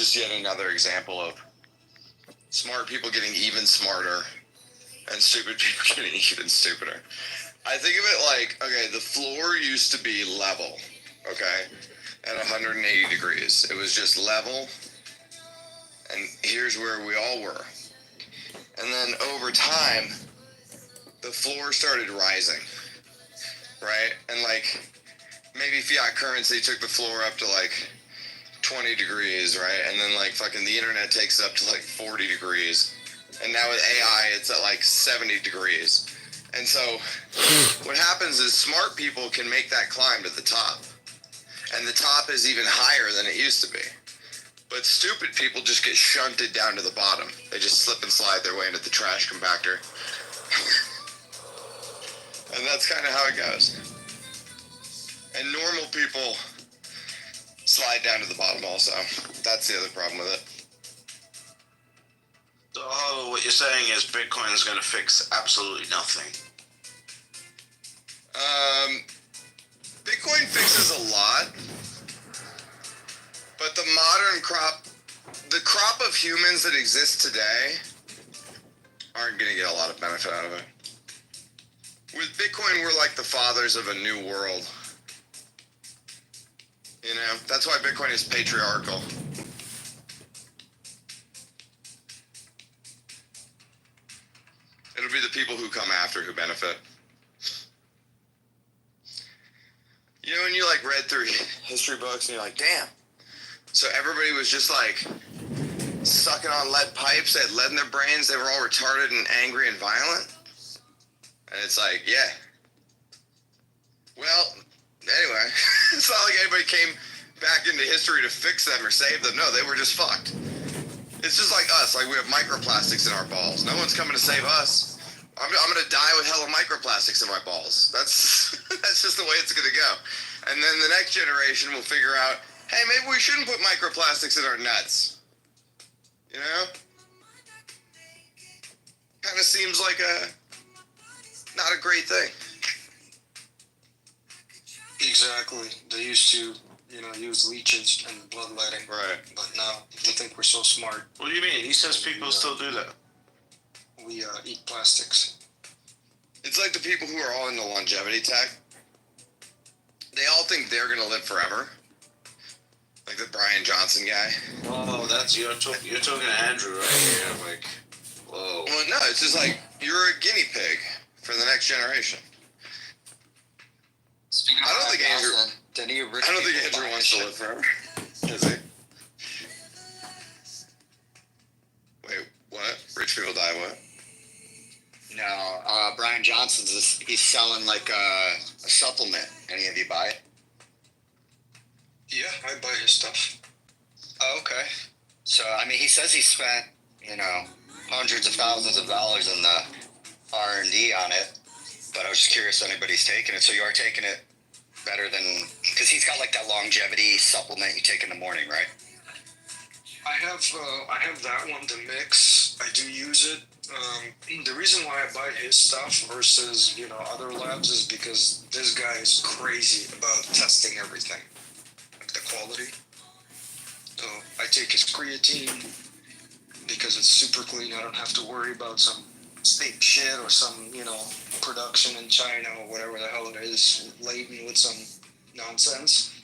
just yet another example of smart people getting even smarter and stupid people getting even stupider. I think of it like, okay, the floor used to be level, okay, at 180 degrees. It was just level, and here's where we all were. And then over time, the floor started rising, right? And like, maybe fiat currency took the floor up to like 20 degrees, right? And then like fucking the internet takes it up to like 40 degrees. And now with AI, it's at like 70 degrees. And so what happens is smart people can make that climb to the top. And the top is even higher than it used to be. But stupid people just get shunted down to the bottom. They just slip and slide their way into the trash compactor. And that's kind of how it goes. And normal people slide down to the bottom also. That's the other problem with it. So what you're saying is Bitcoin is going to fix absolutely nothing. Bitcoin fixes a lot, but the modern crop of humans that exist today aren't going to get a lot of benefit out of it. With Bitcoin, we're like the fathers of a new world. You know, that's why Bitcoin is patriarchal. It'll be the people who come after who benefit. You know, when you like read through history books and you're like, damn. So everybody was just like sucking on lead pipes, they had lead in their brains, they were all retarded and angry and violent. And it's like, yeah. Well, anyway, it's not like anybody came back into history to fix them or save them. No, they were just fucked. It's just like us. Like, we have microplastics in our balls. No one's coming to save us. I'm going to die with hella microplastics in my balls. That's just the way it's going to go. And then the next generation will figure out, hey, maybe we shouldn't put microplastics in our nuts. You know? Kind of seems like not a great thing. Exactly. They used to, use leeches and bloodletting. Right. But now, they think we're so smart. What do you mean? He says people still do that. We eat plastics. It's like the people who are all into longevity tech. They all think they're going to live forever. Like the Brian Johnson guy. Oh, you're talking to Andrew right here. Like, whoa. Well, no, it's just like, you're a guinea pig for the next generation. Speaking of I don't think Andrew wants to live forever. Does he? Wait, what? Rich people die what? No, Brian Johnson's he's selling like a supplement. Any of you buy it? Yeah, I buy his stuff. Oh, okay. So, I mean, he says he spent, hundreds of thousands of dollars in the R&D on it, but I was just curious if anybody's taking it. So you are taking it better than, because he's got like that longevity supplement you take in the morning, right? I have that one to mix. I do use it. The reason why I buy his stuff versus, other labs is because this guy is crazy about testing everything, like the quality. So I take his creatine because it's super clean. I don't have to worry about some fake shit or some, production in China or whatever the hell it is, laden with some nonsense.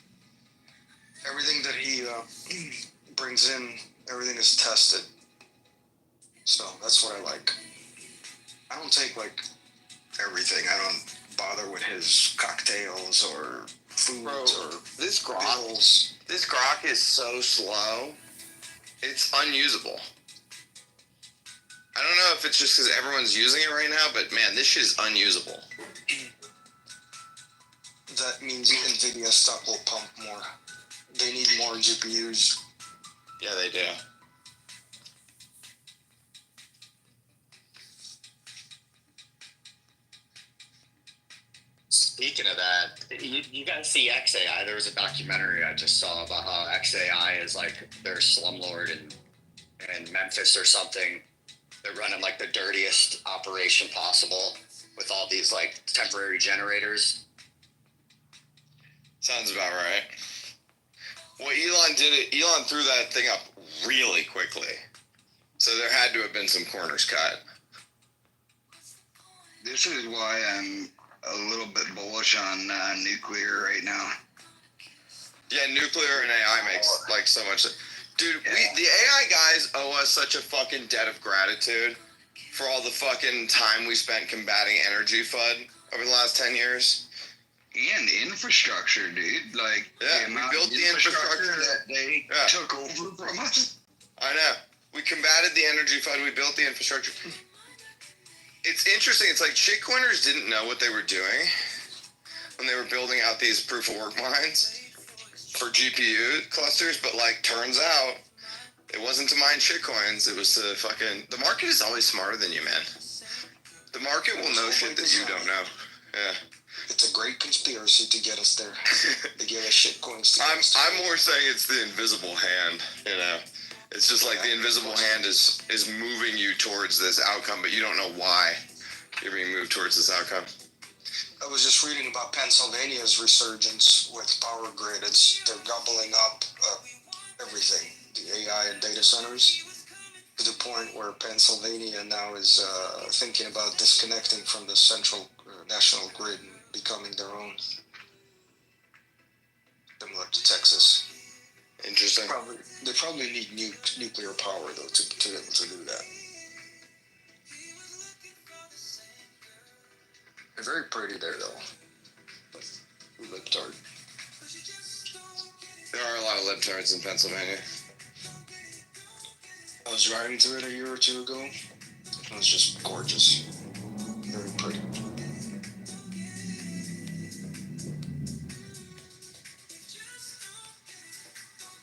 Everything that he brings in, everything is tested. So that's what I like. I don't take like everything. I don't bother with his cocktails or foods. Bro, or this pills. grok is so slow, it's unusable. I don't know if it's just because everyone's using it right now, but man, this shit is unusable. That means NVIDIA stock will pump more. They need more GPUs. Yeah, they do. Speaking of that, you guys see XAI? There was a documentary I just saw about how XAI is like their slumlord in Memphis or something. They're running like the dirtiest operation possible with all these like temporary generators. Sounds about right. Well, Elon did it. Elon threw that thing up really quickly. So there had to have been some corners cut. This is why I'm a little bit bullish on nuclear right now. Yeah, nuclear and AI makes like so much. Dude, the AI guys owe us such a fucking debt of gratitude for all the fucking time we spent combating energy FUD over the last 10 years. And infrastructure, dude. Like, Yeah, the we amount built of the infrastructure. that they Yeah. took over from us. I know. We combated the energy FUD. We built the infrastructure. It's interesting. It's like shitcoiners didn't know what they were doing when they were building out these proof of work mines for GPU clusters, but like turns out it wasn't to mine shitcoins. It was to fucking. The market is always smarter than you, man. The market will know shit that you don't know. Yeah. It's a great conspiracy to get us there. To get us shit coins. I'm more saying it's the invisible hand, you know. It's just like the invisible hand is moving you towards this outcome, but you don't know why you're being moved towards this outcome. I was just reading about Pennsylvania's resurgence with power grid. They're gobbling up everything, the AI and data centers, to the point where Pennsylvania now is thinking about disconnecting from the central national grid and becoming their own, similar to Texas. Interesting. They probably need nuclear power though to be able to do that. They're very pretty there though. But libtard. There are a lot of libtards in Pennsylvania. I was driving through it a year or two ago. It was just gorgeous. Very pretty.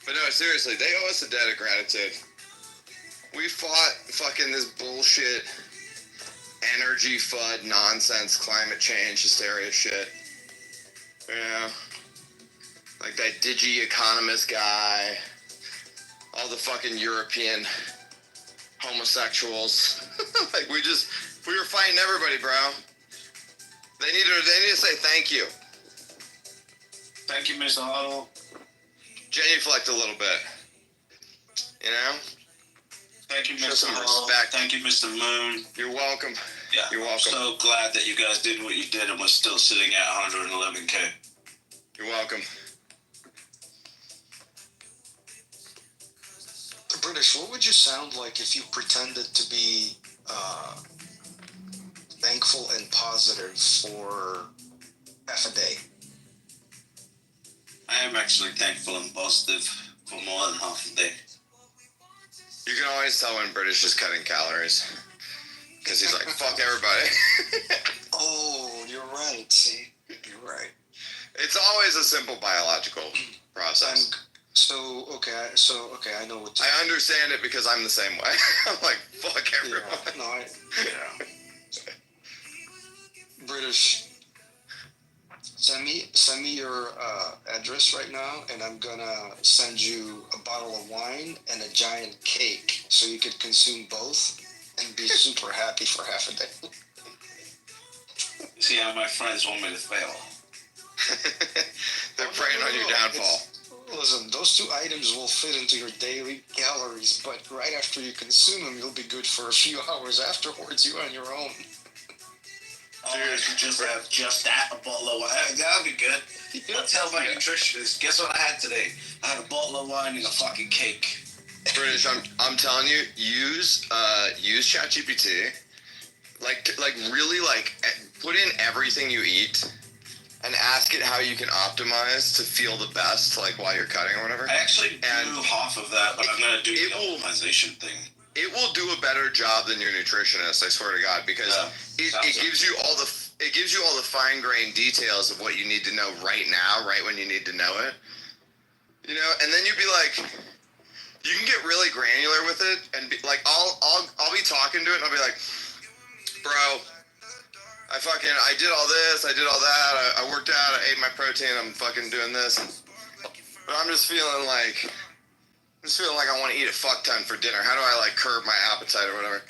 But no, seriously, they owe us a debt of gratitude. We fought fucking this bullshit energy FUD nonsense, climate change hysteria shit. You know? Like that digi economist guy, all the fucking European homosexuals. Like we were fighting everybody, bro. They need to say thank you. Thank you, Mr. Huddle. Genuflect a little bit. You know? Thank you, Show Mr. some Huddle. respect. Thank you, Mr. Moon. You're welcome. Yeah, You're welcome. I'm so glad that you guys did what you did and we're still sitting at 111K. You're welcome. British, what would you sound like if you pretended to be thankful and positive for half a day? I am actually thankful and positive for more than half a day. You can always tell when British is cutting calories. Because he's like, fuck everybody. Oh, you're right. See, you're right. It's always a simple biological process. Okay, I know what to I understand it because I'm the same way. I'm like, fuck everyone. Yeah, no, yeah. British, send me your address right now, and I'm gonna send you a bottle of wine and a giant cake, so you could consume both and be super happy for half a day. See how my friends want me to fail. They're preying on your downfall. Listen, those two items will fit into your daily calories, but right after you consume them, you'll be good for a few hours afterwards. You on your own. Oh, I should just have just that, a bottle of wine. That'll be good. I'll tell my nutritionist. Guess what I had today? I had a bottle of wine and a fucking cake. British, I'm telling you, use ChatGPT. Like really put in everything you eat and ask it how you can optimize to feel the best, like while you're cutting or whatever. I actually do half of that, but I'm gonna do the will- optimization thing. It will do a better job than your nutritionist, I swear to God, because it gives you all the fine-grained details of what you need to know right now, right when you need to know it. You know, and then you'd be like, you can get really granular with it, and be like, I'll be talking to it, and I'll be like, bro, I did all this, I did all that, I worked out, I ate my protein, I'm fucking doing this, but I'm just feeling like I want to eat a fuck ton for dinner. How do I curb my appetite or whatever?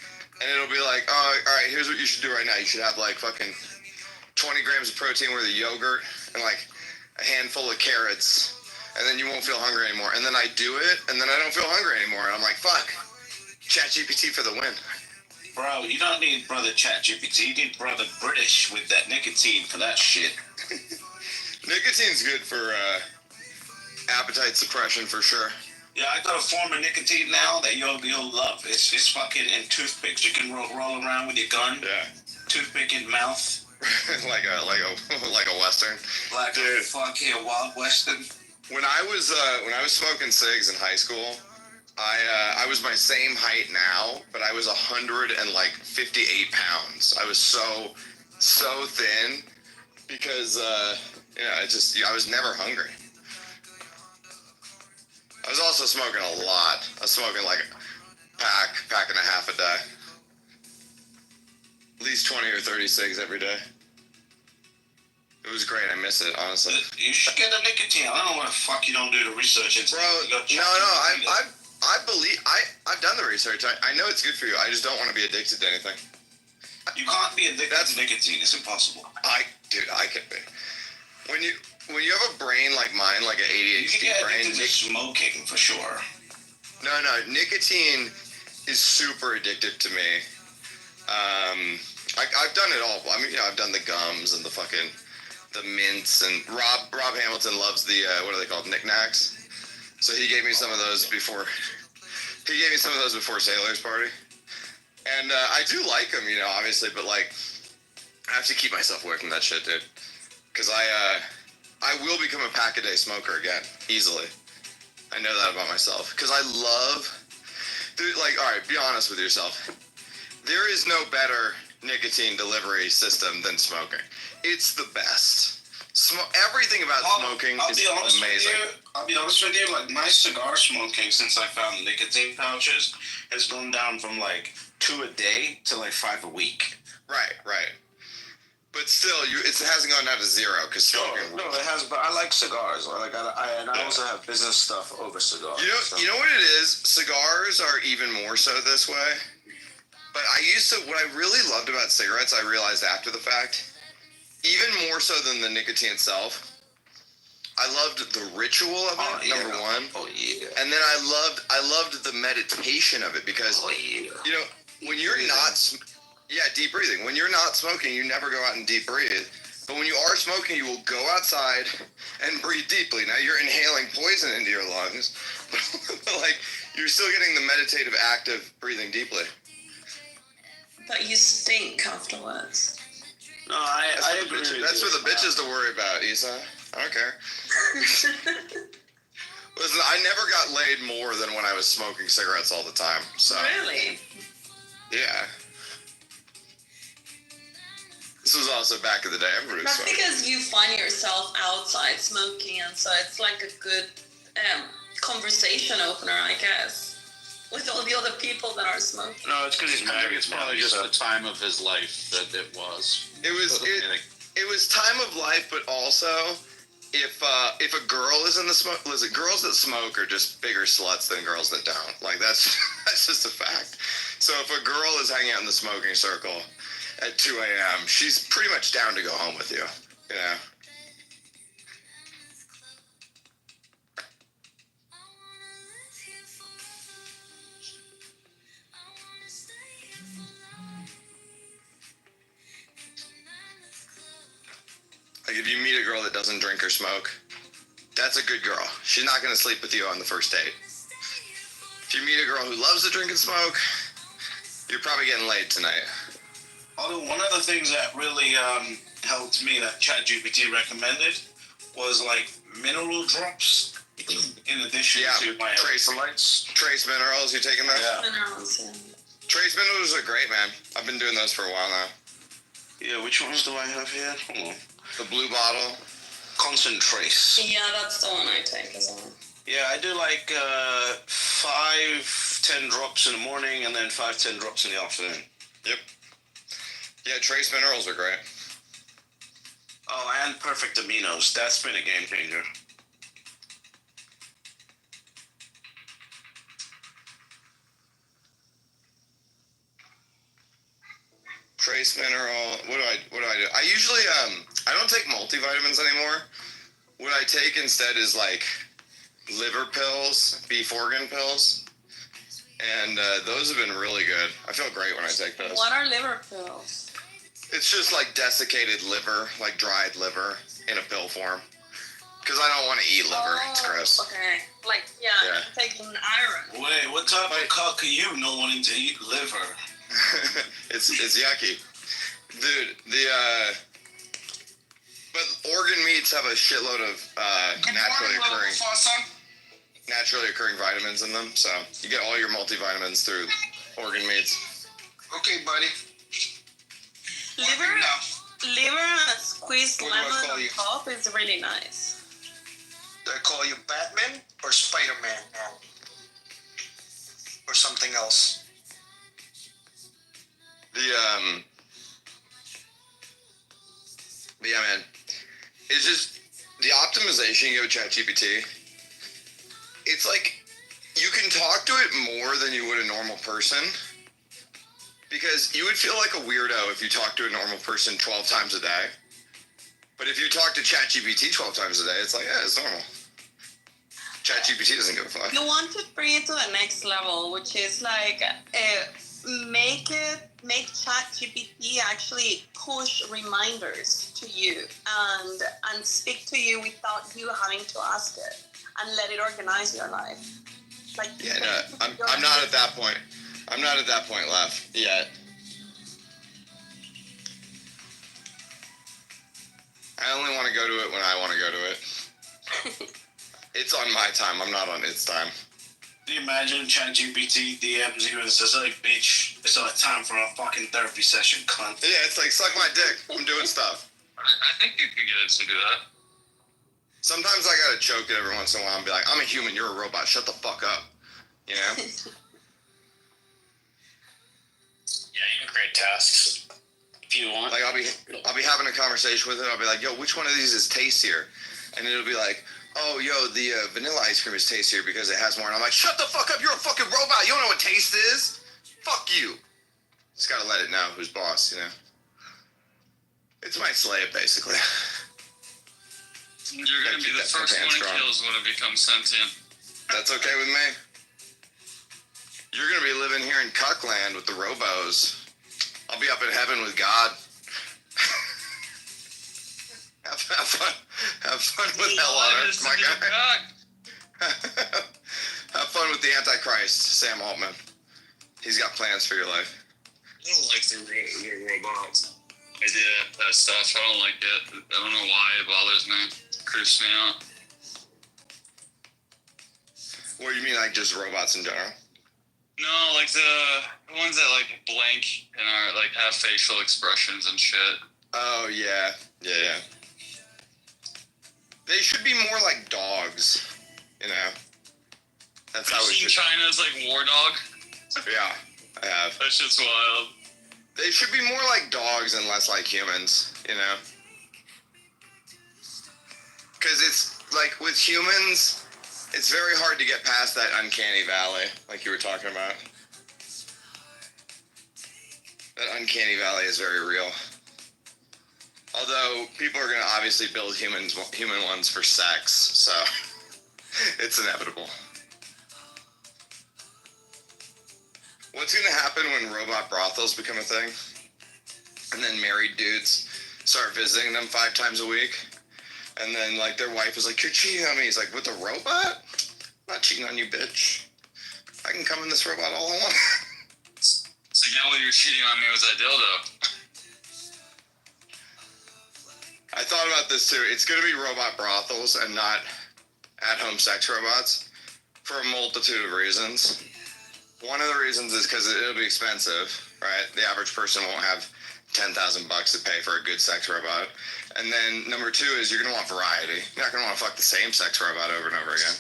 And it'll be like, oh, all right, here's what you should do right now. You should have fucking 20 grams of protein worth of yogurt and a handful of carrots and then you won't feel hungry anymore. And then I do it, and then I don't feel hungry anymore. And I'm like, fuck, ChatGPT for the win. Bro, you don't need brother ChatGPT. You need brother British with that nicotine for that shit. Nicotine's good for appetite suppression for sure. Yeah, I got a form of nicotine now that you'll love. It's fucking in toothpicks. You can roll around with your gun. Yeah. Toothpick in mouth. like a Western. Like Dude. a fucking Wild Western. When I was smoking cigs in high school, I was my same height now, but I was 158 pounds. I was so thin because I was never hungry. I was also smoking a lot. I was smoking like a pack and a half a day. At least 20 or 30 cigs every day. It was great. I miss it, honestly. You should get the nicotine. I don't know what the fuck you don't do the research into. Bro, I've done the research. I know it's good for you. I just don't want to be addicted to anything. You can't be addicted to nicotine. It's impossible. I can be. When you have a brain like mine, like an You can ADHD get brain, addicted to smoking for sure. no, nicotine is super addictive to me. I've done it all. I mean, I've done the gums and the mints, and Rob Hamilton loves the what are they called, knickknacks. So he gave me some of those before. He gave me some of those before Sailor's Party, and I do like them, obviously, but like I have to keep myself away from that shit, dude, because I will become a pack a day smoker again easily. I know that about myself because I love, dude. Like, all right, be honest with yourself. There is no better nicotine delivery system than smoking. It's the best. Everything about smoking is amazing. I'll be honest with you. Like, my cigar smoking since I found nicotine pouches has gone down from like 2 a day to like 5 a week. Right. But still, it hasn't gone down to 0 because smoking. No, it has. But I like cigars. I also have business stuff over cigars. You know what it is? Cigars are even more so this way. But what I really loved about cigarettes, I realized after the fact, even more so than the nicotine itself, I loved the ritual of it, number one. Oh, yeah. And then I loved the meditation of it because, when you're deep breathing. When you're not smoking, you never go out and deep breathe. But when you are smoking, you will go outside and breathe deeply. Now you're inhaling poison into your lungs, but like you're still getting the meditative act of breathing deeply. But you stink afterwards. No, I agree with you. That's for the bitches to worry about, Isa. I don't care. Listen, I never got laid more than when I was smoking cigarettes all the time. So Really? yeah. This was also back in the day. Everybody was That's smoking. because you find yourself outside smoking, and so it's like a good conversation opener, I guess, with all the other people that are smoking. No, it's because he's I married. think it's probably just the time of his life that it was. It was time of life, but also if a girl is in the smoke, listen, girls that smoke are just bigger sluts than girls that don't. Like that's just a fact. So if a girl is hanging out in the smoking circle at 2 a.m., she's pretty much down to go home with you. Like if you meet a girl that doesn't drink or smoke, that's a good girl. She's not going to sleep with you on the first date. If you meet a girl who loves to drink and smoke, you're probably getting laid tonight. Although one of the things that really helped me that ChatGPT recommended was like mineral drops in addition to my electrolytes. Trace minerals, you taking those? Yeah. Minerals, yeah. Trace minerals are great, man. I've been doing those for a while now. Yeah, which ones do I have here? Hold on. The blue bottle. Concentrace. Yeah, that's the one I take as well. Yeah, I do like 5-10 drops in the morning and then 5-10 drops in the afternoon. Yep. Yeah, trace minerals are great. Oh, and perfect aminos. That's been a game changer. Trace mineral. What do I do? I usually I don't take multivitamins anymore. What I take instead is like liver pills, beef organ pills, and those have been really good. I feel great when I take those. What are liver pills? It's just like desiccated liver, like dried liver in a pill form. Because I don't want to eat liver. It's gross. Okay. Like, yeah. Taking iron. Wait, what type of cock are you not wanting to eat liver? it's yucky. Dude, but organ meats have a shitload of naturally occurring vitamins in them, so you get all your multivitamins through organ meats. Okay, buddy. Liver and squeezed What do I lemon call on you? top is really nice. Do I call you Batman or Spider-Man now? Or something else? But yeah, man, it's just the optimization you give ChatGPT. It's like you can talk to it more than you would a normal person, because you would feel like a weirdo if you talk to a normal person 12 times a day. But if you talk to ChatGPT 12 times a day, it's like, yeah, it's normal. ChatGPT doesn't give a fuck. You want to bring it to the next level, which is like make ChatGPT actually push reminders to you and speak to you without you having to ask it, and let it organize your life. Like, yeah, no, I'm not at that point. I'm not at that point left yet. I only want to go to it when I want to go to it. It's on my time. I'm not on its time. Can you imagine ChatGPT DMs you and says, like, bitch, it's not time for a fucking therapy session, cunt. Yeah, it's like, suck my dick. I'm doing stuff. I think you could get it to do that. Sometimes I gotta choke it every once in a while and be like, I'm a human, you're a robot, shut the fuck up. You know? Yeah, you can create tasks if you want. Like I'll be having a conversation with it, I'll be like, yo, which one of these is tastier? And it'll be like, oh, yo, the vanilla ice cream is tastier because it has more. And I'm like, shut the fuck up, you're a fucking robot, you don't know what taste is. Fuck you. Just gotta let it know who's boss, you know? It's my slave, basically. You're gonna be the first one it kills when it becomes sentient. That's okay with me. You're gonna be living here in Cuckland with the robos. I'll be up in heaven with God. have fun with hell on earth, my guy. Have fun with the Antichrist, Sam Altman. He's got plans for your life. I don't like the robots. That stuff. I don't like it. I don't know why it bothers me. It creeps me out. What do you mean, like just robots in general? No, like the ones that like blink and are like have facial expressions and shit. Oh yeah. They should be more like dogs, you know. That's how we should. China's like war dog. Yeah, I have. That shit's wild. They should be more like dogs and less like humans, you know? Because it's like with humans, it's very hard to get past that uncanny valley, like you were talking about. That uncanny valley is very real. Although people are going to obviously build human ones for sex, so it's inevitable. What's going to happen when robot brothels become a thing? And then married dudes start visiting them 5 times a week? And then, like, their wife is like, you're cheating on me. He's like, with a robot? I'm not cheating on you, bitch. I can come in this robot all I want. So, yeah, well, you're cheating on me with that dildo. I thought about this, too. It's going to be robot brothels and not at-home sex robots for a multitude of reasons. One of the reasons is because it'll be expensive, right? The average person won't have $10,000 to pay for a good sex robot. And then number 2 is you're going to want variety. You're not going to want to fuck the same sex robot over and over again.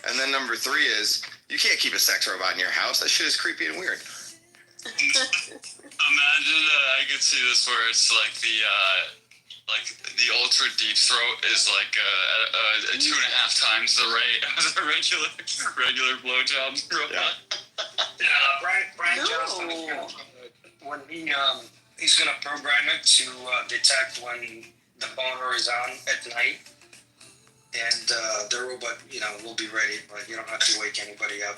And then number 3 is you can't keep a sex robot in your house. That shit is creepy and weird. Imagine I could see this where it's like the ultra deep throat is like 2.5 times the rate of the regular blowjob robot. Yeah, Brian Johnson is gonna, when he's gonna program it to detect when the boner is on at night. and the robot, will be ready, but you don't have to wake anybody up.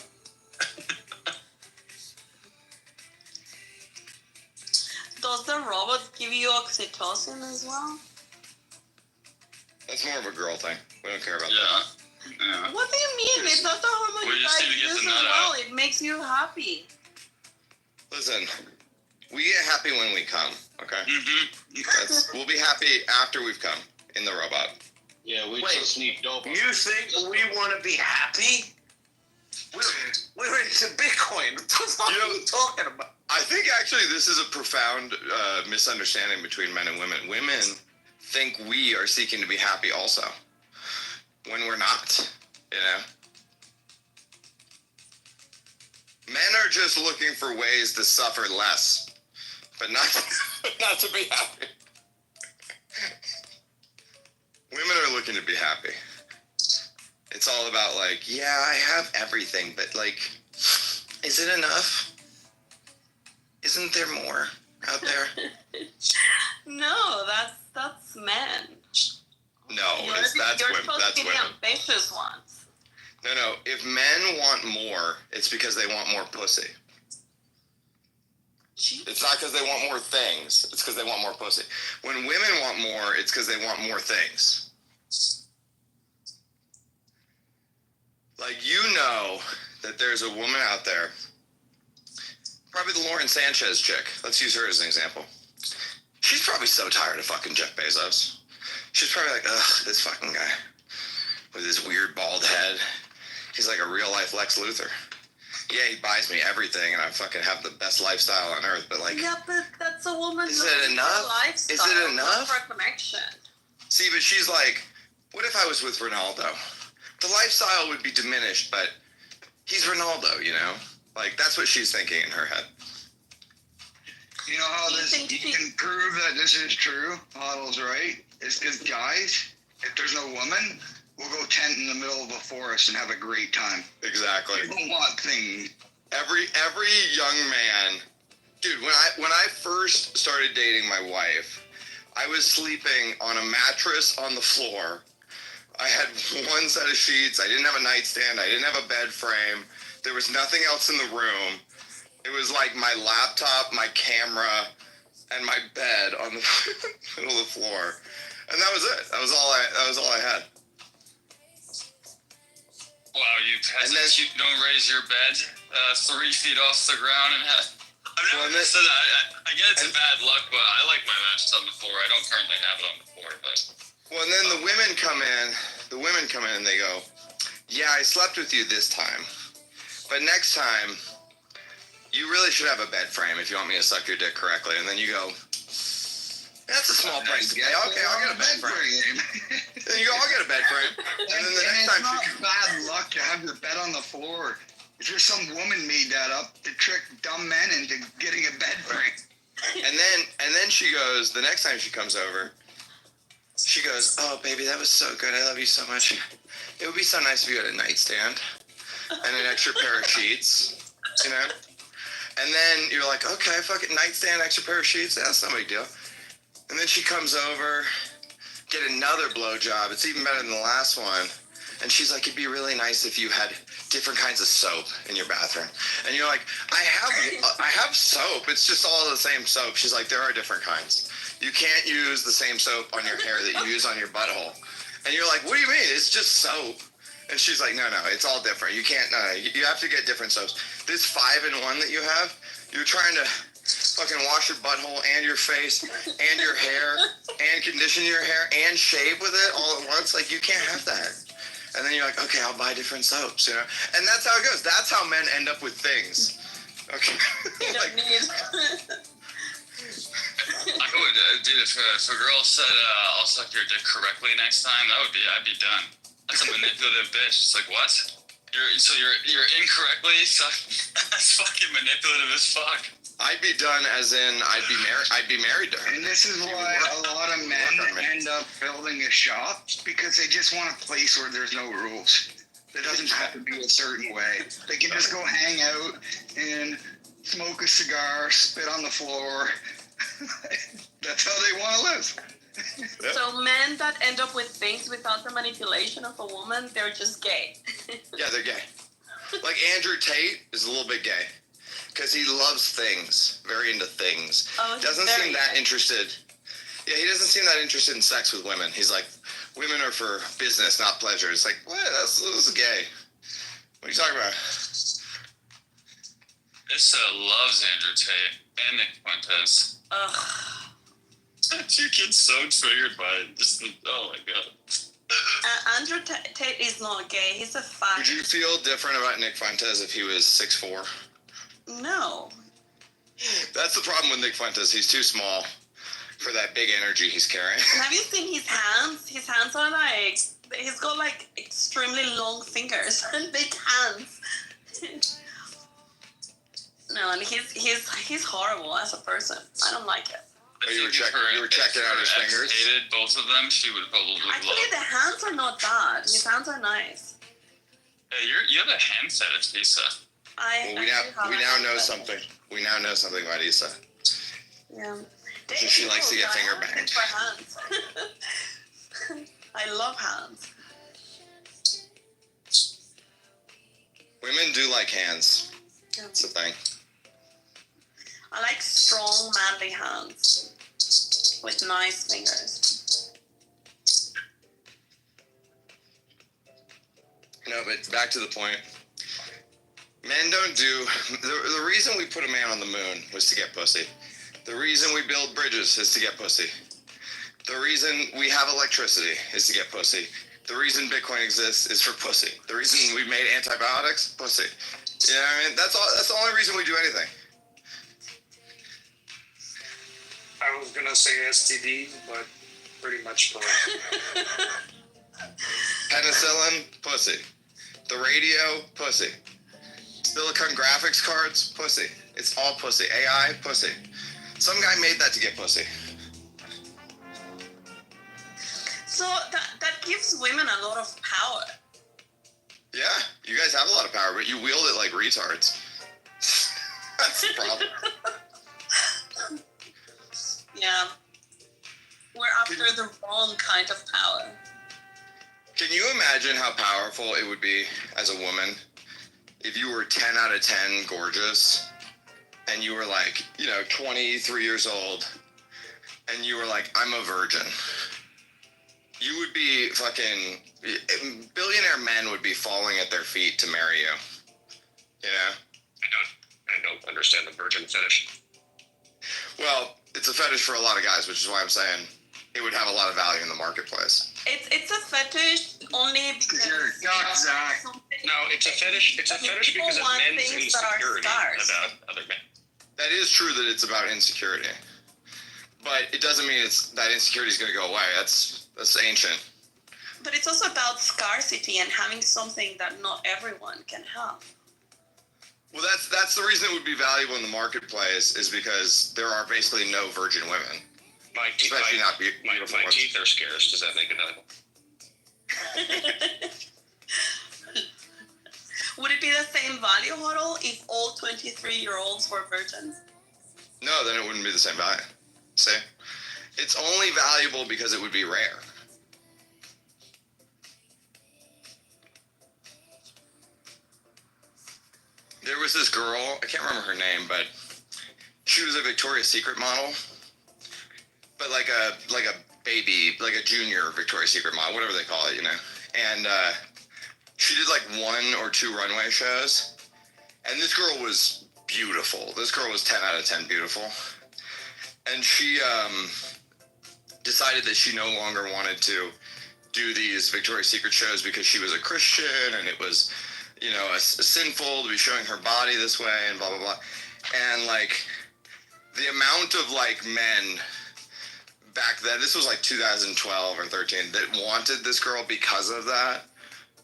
Does the robot give you oxytocin as well? That's more of a girl thing. We don't care about that. Yeah. What do you mean? It's not the hormone We you just guys need to get use the as nut well. out. It makes you happy. Listen, we get happy when we come, okay? Mm-hmm. We'll be happy after we've come in the robot. Yeah, we Wait, just need dopamine. You think we want to be happy? We're into Bitcoin. What the fuck are you talking about? I think actually this is a profound misunderstanding between men and women. Women think we are seeking to be happy also, when we're not, Men are just looking for ways to suffer less, but not to be happy. Women are looking to be happy. It's all about like, yeah, I have everything, but like, is it enough? Isn't there more out there? No, that's men. No, You're that's women. supposed That's to be women. the ambitious ones. No. If men want more, it's because they want more pussy. It's not because they want more things. It's because they want more pussy. When women want more, it's because they want more things. Like, that there's a woman out there, probably the Lauren Sanchez chick. Let's use her as an example. She's probably so tired of fucking Jeff Bezos. She's probably like, ugh, this fucking guy with his weird bald head. He's like a real life Lex Luthor. Yeah, he buys me everything, and I fucking have the best lifestyle on earth. But like, Yeah, but that's a woman. Is it looking for enough? Lifestyle, Is it enough? For a connection. see, but she's like, what if I was with Ronaldo? The lifestyle would be diminished, but he's Ronaldo, Like, that's what she's thinking in her head. You know how Do you this think you she- can prove that this is true? Model's right. It's because guys, if there's no woman, we'll go tent in the middle of a forest and have a great time. Exactly. We don't want things. Every young man, dude. When I first started dating my wife, I was sleeping on a mattress on the floor. I had one set of sheets. I didn't have a nightstand. I didn't have a bed frame. There was nothing else in the room. It was like my laptop, my camera, and my bed on the middle of the floor, and that was it. That was all I had. Wow, you peasants, you don't raise your bed 3 feet off the ground and have... I've never said that. I get it's a bad luck, but I like my mattress on the floor. I don't currently have it on the floor, but... Well, and then the women come in and they go, yeah, I slept with you this time, but next time, you really should have a bed frame if you want me to suck your dick correctly. And then you go, that's a small price to pay. Okay, I'll get a bed frame. Then you go, I'll get a bed frame. And then the next it's time not bad luck to have your bed on the floor. It's just some woman made that up to trick dumb men into getting a bed frame. and then she goes, the next time she comes over, she goes, oh, baby, that was so good. I love you so much. It would be so nice if you had a nightstand and an extra pair of sheets, And then you're like, okay, fuck it, nightstand, extra pair of sheets. That's no big deal. And then she comes over, get another blowjob. It's even better than the last one. And she's like, it'd be really nice if you had different kinds of soap in your bathroom. And you're like, I have soap. It's just all the same soap. She's like, there are different kinds. You can't use the same soap on your hair that you use on your butthole. And you're like, what do you mean? It's just soap. And she's like, no, it's all different. You can't, you have to get different soaps. This 5-in-1 that you have, you're trying to fucking wash your butthole and your face and your hair and condition your hair and shave with it all at once. Like, you can't have that. And then you're like, okay, I'll buy different soaps, And that's how it goes. That's how men end up with things. Okay. You don't need. I would, dude, if a girl said, I'll suck your dick correctly next time, I'd be done. That's a manipulative bitch. It's like, what? You're incorrectly that's fucking manipulative as fuck. I'd be done as in I'd be married to her. And this is why a lot of men end up building a shop, because they just want a place where there's no rules. It doesn't have to be a certain way. They can just go hang out and smoke a cigar, spit on the floor. That's how they want to live. So men that end up with things without the manipulation of a woman, they're just gay. Yeah, they're gay. Like Andrew Tate is a little bit gay because he loves things, very into things. Oh, Doesn't seem that interested. Yeah, he doesn't seem that interested in sex with women. He's like, women are for business, not pleasure. It's like, what? That's gay. What are you talking about? Issa loves Andrew Tate and Nick Fuentes. Ugh. You get so triggered by it. Just oh my god. Andrew Tate is not gay. He's a fat. Would you feel different about Nick Fuentes if he was 6'4"? No. That's the problem with Nick Fuentes. He's too small for that big energy he's carrying. Have you seen his hands? His hands are like, he's got like extremely long fingers and big hands. No, and he's horrible as a person. I don't like it. Oh, you were checking out his fingers? Hated both of them, she would probably Actually, love. the hands are not bad. His hands are nice. Hey, you have a hand fetish, Lisa. Well, we now know something. We now know something about Issa. Yeah. She likes to get finger banged. For hands. I love hands. Women do like hands. That's the thing. I like strong, manly hands with nice fingers. No, but back to the point. Men don't do... The reason we put a man on the moon was to get pussy. The reason we build bridges is to get pussy. The reason we have electricity is to get pussy. The reason Bitcoin exists is for pussy. The reason we made antibiotics, pussy. You know what I mean? That's the only reason we do anything. I was gonna say STD, but pretty much correct. Penicillin, pussy. The radio, pussy. Silicon graphics cards, pussy. It's all pussy. AI, pussy. Some guy made that to get pussy. So that gives women a lot of power. Yeah, you guys have a lot of power, but you wield it like retards. That's the problem. Yeah. We're after the wrong kind of power. Can you imagine how powerful it would be as a woman if you were 10 out of 10 gorgeous and you were like, 23 years old and you were like, I'm a virgin? You would be fucking... Billionaire men would be falling at their feet to marry you. You know? I don't understand the virgin fetish. Well, it's a fetish for a lot of guys, which is why I'm saying it would have a lot of value in the marketplace. It's a fetish only because you're Zach. No, it's a fetish. It's a fetish because of men's insecurity about other men. That is true that it's about insecurity, but it doesn't mean that insecurity is going to go away. That's ancient. But it's also about scarcity and having something that not everyone can have. Well, that's the reason it would be valuable in the marketplace, is because there are basically no virgin women. My teeth are scarce. Does that make it valuable? Would it be the same value, Huddle, if all 23-year-olds were virgins? No, then it wouldn't be the same value. See? It's only valuable because it would be rare. There was this girl, I can't remember her name, but she was a Victoria's Secret model. But like a baby, like a junior Victoria's Secret model, whatever they call it, And she did like 1 or 2 runway shows. And this girl was beautiful. This girl was 10 out of 10 beautiful. And she decided that she no longer wanted to do these Victoria's Secret shows because she was a Christian and it was, sinful to be showing her body this way and blah, blah, blah. And like the amount of like men back then, this was like 2012 or 13, that wanted this girl because of that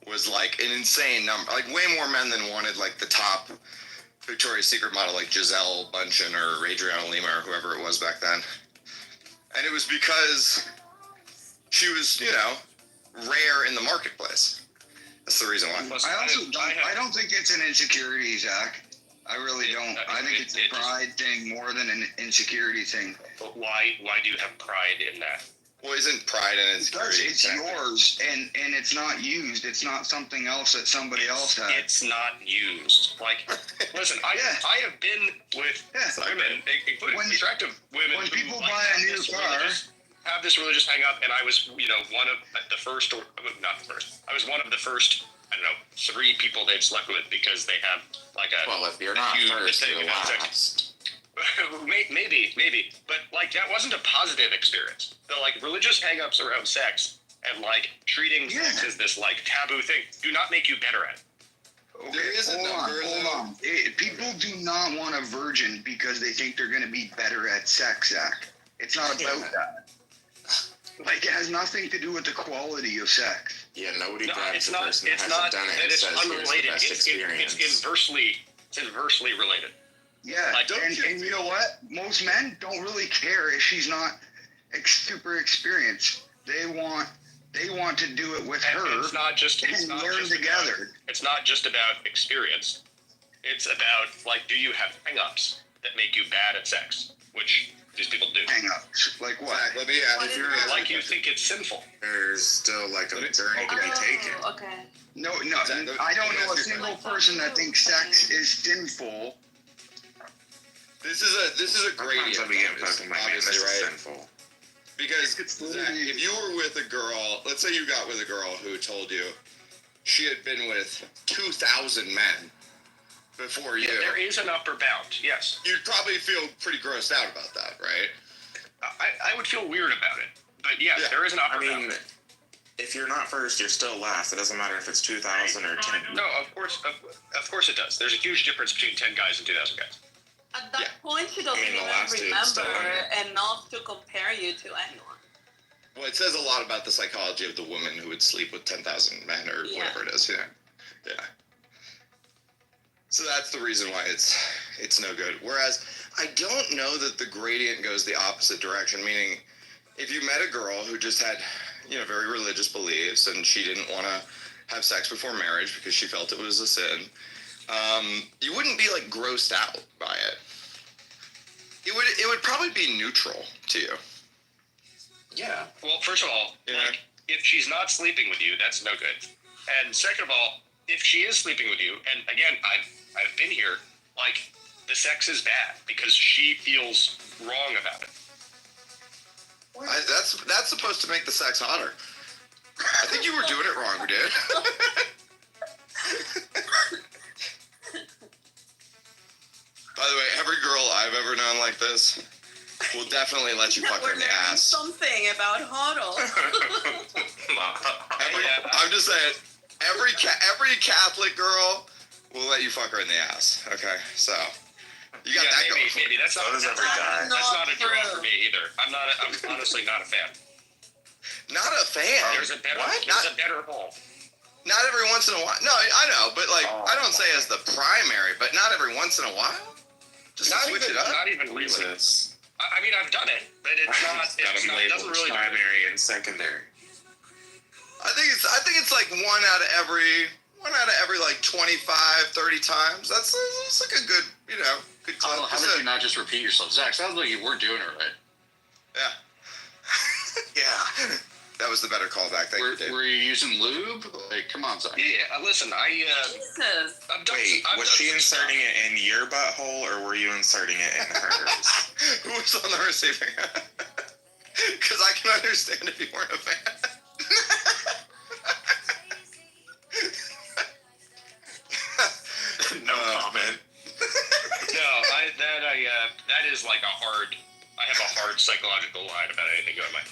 was like an insane number. Like way more men than wanted like the top Victoria's Secret model, like Giselle Bundchen or Adriana Lima or whoever it was back then. And it was because she was, rare in the marketplace. That's the reason why. I don't think it's an insecurity, Zach. I really don't. I think it's a pride thing more than an insecurity thing. But why do you have pride in that? Well, isn't pride and insecurity? It's yours, and it's not used. It's not something else that somebody else has. It's not used. Like, listen, I have been with women, including attractive women. When people who, buy a new car, have this religious hang up, and I was, one of the first, or not the first. I was one of the first. I don't know, 3 people they've slept with because they have like a. Well, if you're not first, you're last. Maybe, but like that wasn't a positive experience. The like religious hang-ups around sex and like treating sex as this like taboo thing do not make you better at it. Okay, hold on. People do not want a virgin because they think they're going to be better at sex, Zach. It's not about that. Like, it has nothing to do with the quality of sex. Yeah, nobody grabs the person that hasn't done it and says, unrelated. Here's the best experience. It's inversely related. Yeah, and you know what? Most men don't really care if she's not super experienced. They want to do it with her. It's not just learn together. It's not just about experience. It's about like, do you have hang-ups that make you bad at sex? Which these people do. Hang-ups, like what? Let me ask. If you're like you think it's sinful. There's still like a journey to be taken. Okay. No, I don't know a single person that thinks sex is sinful. This is a gradient. Obviously, right? Sinful. Because Zach, if you were with a girl, let's say you got with a girl who told you she had been with 2,000 men before you. There is an upper bound, yes. You'd probably feel pretty grossed out about that, right? I would feel weird about it, but yes, there is an upper bound. If you're not first, you're still last. It doesn't matter if it's 2,000 or 10. No, of course it does. There's a huge difference between 10 guys and 2,000 guys. At that point, she doesn't even remember enough to compare you to anyone. Well, it says a lot about the psychology of the woman who would sleep with 10,000 men or whatever it is. Yeah. So that's the reason why it's no good. Whereas I don't know that the gradient goes the opposite direction. Meaning, if you met a girl who just had very religious beliefs and she didn't want to have sex before marriage because she felt it was a sin. You wouldn't be like grossed out by it. It would probably be neutral to you. Yeah. Well, first of all, like, if she's not sleeping with you, that's no good. And second of all, if she is sleeping with you, and again, I've been here, like the sex is bad because she feels wrong about it. That's supposed to make the sex hotter. I think you were doing it wrong, dude. By the way, every girl I've ever known like this will definitely let you fuck her in the ass. Something about HODL. I'm just saying, every Catholic girl will let you fuck her in the ass. Okay, so you got that going. Maybe that's not a draw for me either. I'm honestly not a fan. Not a fan. There's a better hole. Not every once in a while. No, I know, but like I don't say as the primary, but not every once in a while. Just to switch it up. Not even really. I mean, I've done it, but it's not. It doesn't really primary and secondary. I think it's like one out of every like 25, 30 times. That's like a good good clip. How did you not just repeat yourself, Zach? Sounds like you weren't doing it right. Yeah. Yeah. That was the better callback. Thank you, Dave. Were you using lube? Like, come on, Zach. Yeah, listen, Jesus. Was she inserting it in your butthole, or were you inserting it in hers? Who was on the receiving end? Because I can understand if you weren't a fan. No comment. That is like I have a hard psychological line about anything going on.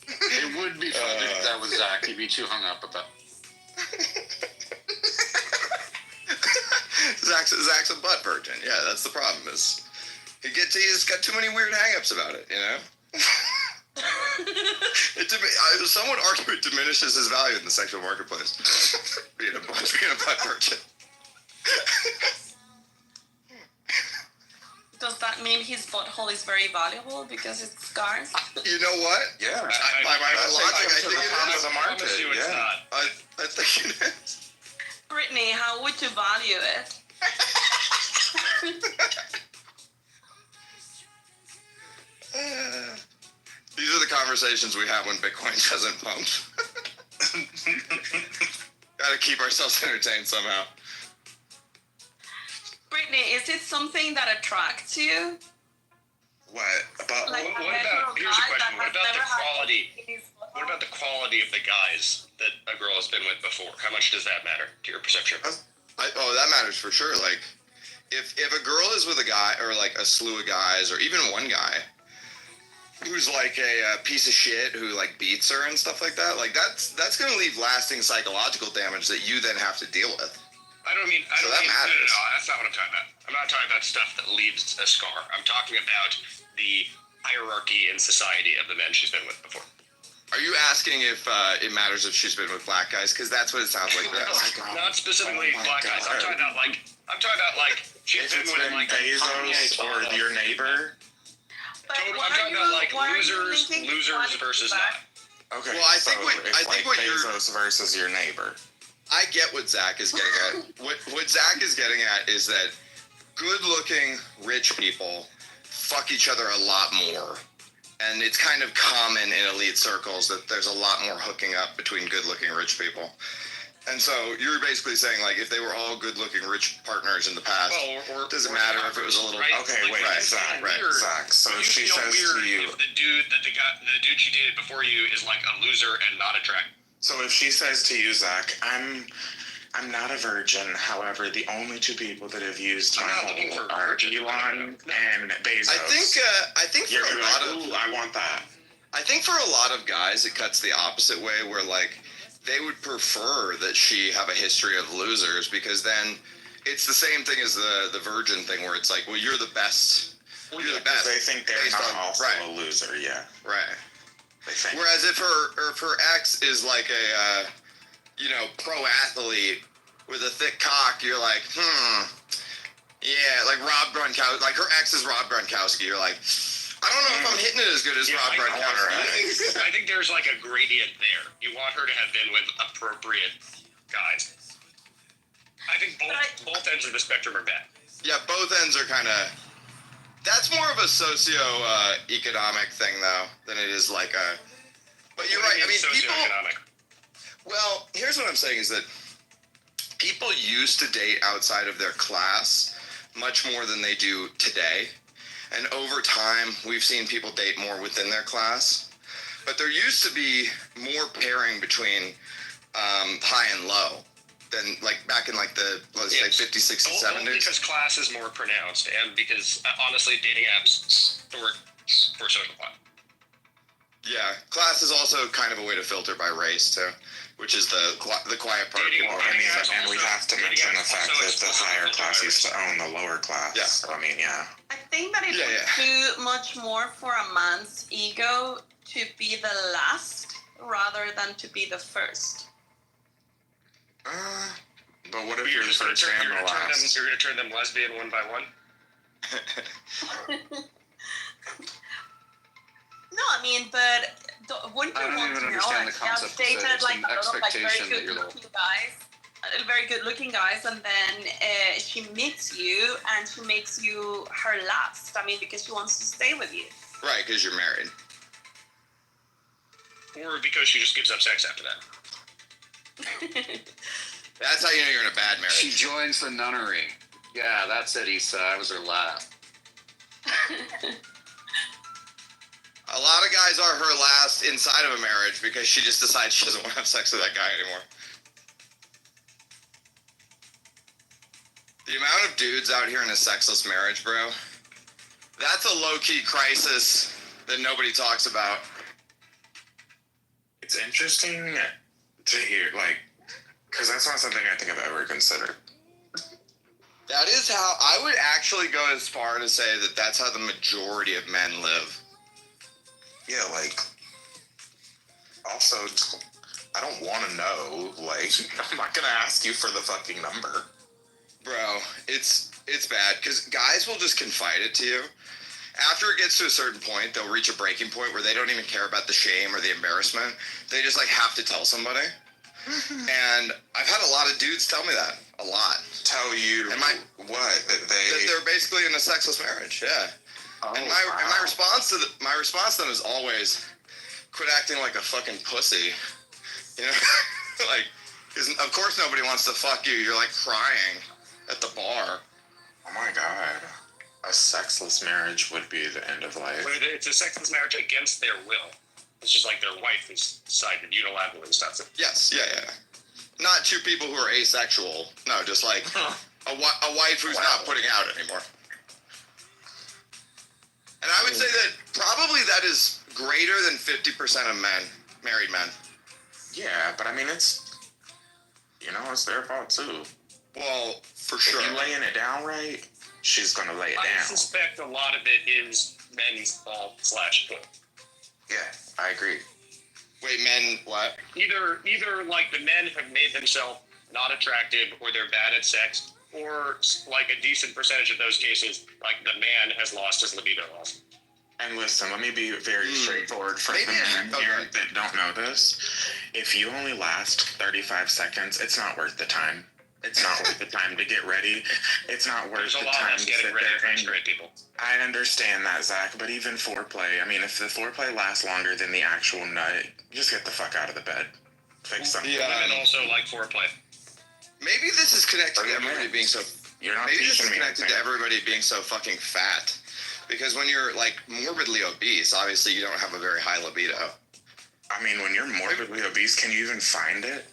It would be fun to do that with Zach. He'd be too hung up about. Zach's a butt virgin. Yeah, that's the problem. Is he's got too many weird hang-ups about it. Some would argue it diminishes his value in the sexual marketplace. being a butt virgin. Does that mean his butthole is very valuable because it's scars? You know what? Yeah. By logic, I think it is. The market. I think it is. Brittany, how would you value it? These are the conversations conversations we have when Bitcoin doesn't pump. Gotta keep ourselves entertained somehow. Brittany, is it something that attracts you? What about? Like, What about? Here's a question. What about the quality? What about the quality of the guys that a girl has been with before? How much does that matter to your perception? That matters for sure. Like, if a girl is with a guy or like a slew of guys or even one guy who's like a piece of shit who like beats her and stuff like that, like that's gonna leave lasting psychological damage that you then have to deal with. No, that's not what I'm talking about. I'm not talking about stuff that leaves a scar. I'm talking about the hierarchy in society of the men she's been with before. Are you asking if it matters if she's been with black guys? Because that's what it sounds like. Not specifically black guys. I'm talking about like she's been with like Bezos or your neighbor. I'm talking about like losers versus not. Okay. Well, I think what Bezos versus your neighbor. I get what Zach is getting at. What Zach is getting at is that good-looking rich people fuck each other a lot more. And it's kind of common in elite circles that there's a lot more hooking up between good-looking rich people. And so you're basically saying, like, if they were all good-looking rich partners in the past, it doesn't matter if it was a little... Right? Okay, wait, Zach. So she says to you... If the dude she dated before you is like a loser and not attractive. So if she says to you, Zach, I'm not a virgin. However, the only two people that have used my hole are Elon and Bezos. I think for a lot of... I want that. I think for a lot of guys, it cuts the opposite way, where, like, they would prefer that she have a history of losers, because then it's the same thing as the virgin thing, where it's like, well, you're the best. You're the best. They think they're not also a loser, yeah. Right. They think. Whereas if her ex is like a, pro athlete with a thick cock, you're like, yeah, like Rob Gronkowski. Like her ex is Rob Gronkowski. You're like, I don't know if I'm hitting it as good as Rob Gronkowski. I think there's like a gradient there. You want her to have been with appropriate guys. I think both ends of the spectrum are bad. Yeah, both ends are kind of... That's more of a socio-economic thing, though, than it is like a... But you're right. I mean, people... Well, here's what I'm saying is that people used to date outside of their class much more than they do today. And over time, we've seen people date more within their class. But there used to be more pairing between high and low than like back in like the, let's say, 50s, 60s, 70s. Only because class is more pronounced, and because honestly, dating apps work for social fun. Yeah, class is also kind of a way to filter by race too, which is the quiet part. And we have to mention the fact that the higher class used to own the lower class. Yeah. So, I mean, yeah. I think that it would do much more for a man's ego to be the last rather than to be the first. But what if you're the first and the last? You're going to turn them lesbian one by one? No, I mean, but wouldn't you want to know? Like, I've dated like a lot of like very good looking guys, and then she meets you and she makes you her last. I mean, because she wants to stay with you. Right, because you're married. Or because she just gives up sex after that. That's how you know you're in a bad marriage. She joins the nunnery. Yeah, that's it, Issa. I was her last. A lot of guys are her last inside of a marriage because she just decides she doesn't want to have sex with that guy anymore. The amount of dudes out here in a sexless marriage, bro, that's a low-key crisis that nobody talks about. It's interesting to hear, like, because that's not something I think I've ever considered. That is how, I would actually go as far to say that that's how the majority of men live. Yeah, like, also, I don't want to know, like, I'm not going to ask you for the fucking number. Bro, it's bad, because guys will just confide it to you. After it gets to a certain point, they'll reach a breaking point where they don't even care about the shame or the embarrassment. They just, like, have to tell somebody. And I've had a lot of dudes tell me that. A lot. Tell you what? That they're basically in a sexless marriage, yeah. Oh, and my response to them is always, quit acting like a fucking pussy. You know, like, 'cause of course nobody wants to fuck you. You're like crying at the bar. Oh my god. A sexless marriage would be the end of life. But it's a sexless marriage against their will. It's just like their wife has decided unilaterally to stop it. Yes, yeah. Not two people who are asexual. No, just like a wife who's not putting out anymore. And I would say that probably that is greater than 50% of men, married men. Yeah, but I mean, it's their fault too. Well, for sure. If you're laying it down right, she's gonna lay it down. I suspect a lot of it is men's fault / good. Yeah, I agree. Wait, men, what? Either like the men have made themselves not attractive, or they're bad at sex, or like a decent percentage of those cases, like the man has lost his libido also. And listen, let me be very straightforward for the men here that don't know this. If you only last 35 seconds, it's not worth the time. It's not worth the time to get ready. It's not worth the time to sit there and straight people. I understand that, Zach, but even foreplay, I mean, if the foreplay lasts longer than the actual nut, just get the fuck out of the bed. Fix something. Women also like foreplay. Maybe this is connected to everybody being so... Maybe this is connected to everybody being so fucking fat. Because when you're, like, morbidly obese, obviously you don't have a very high libido. I mean, when you're morbidly obese, can you even find it?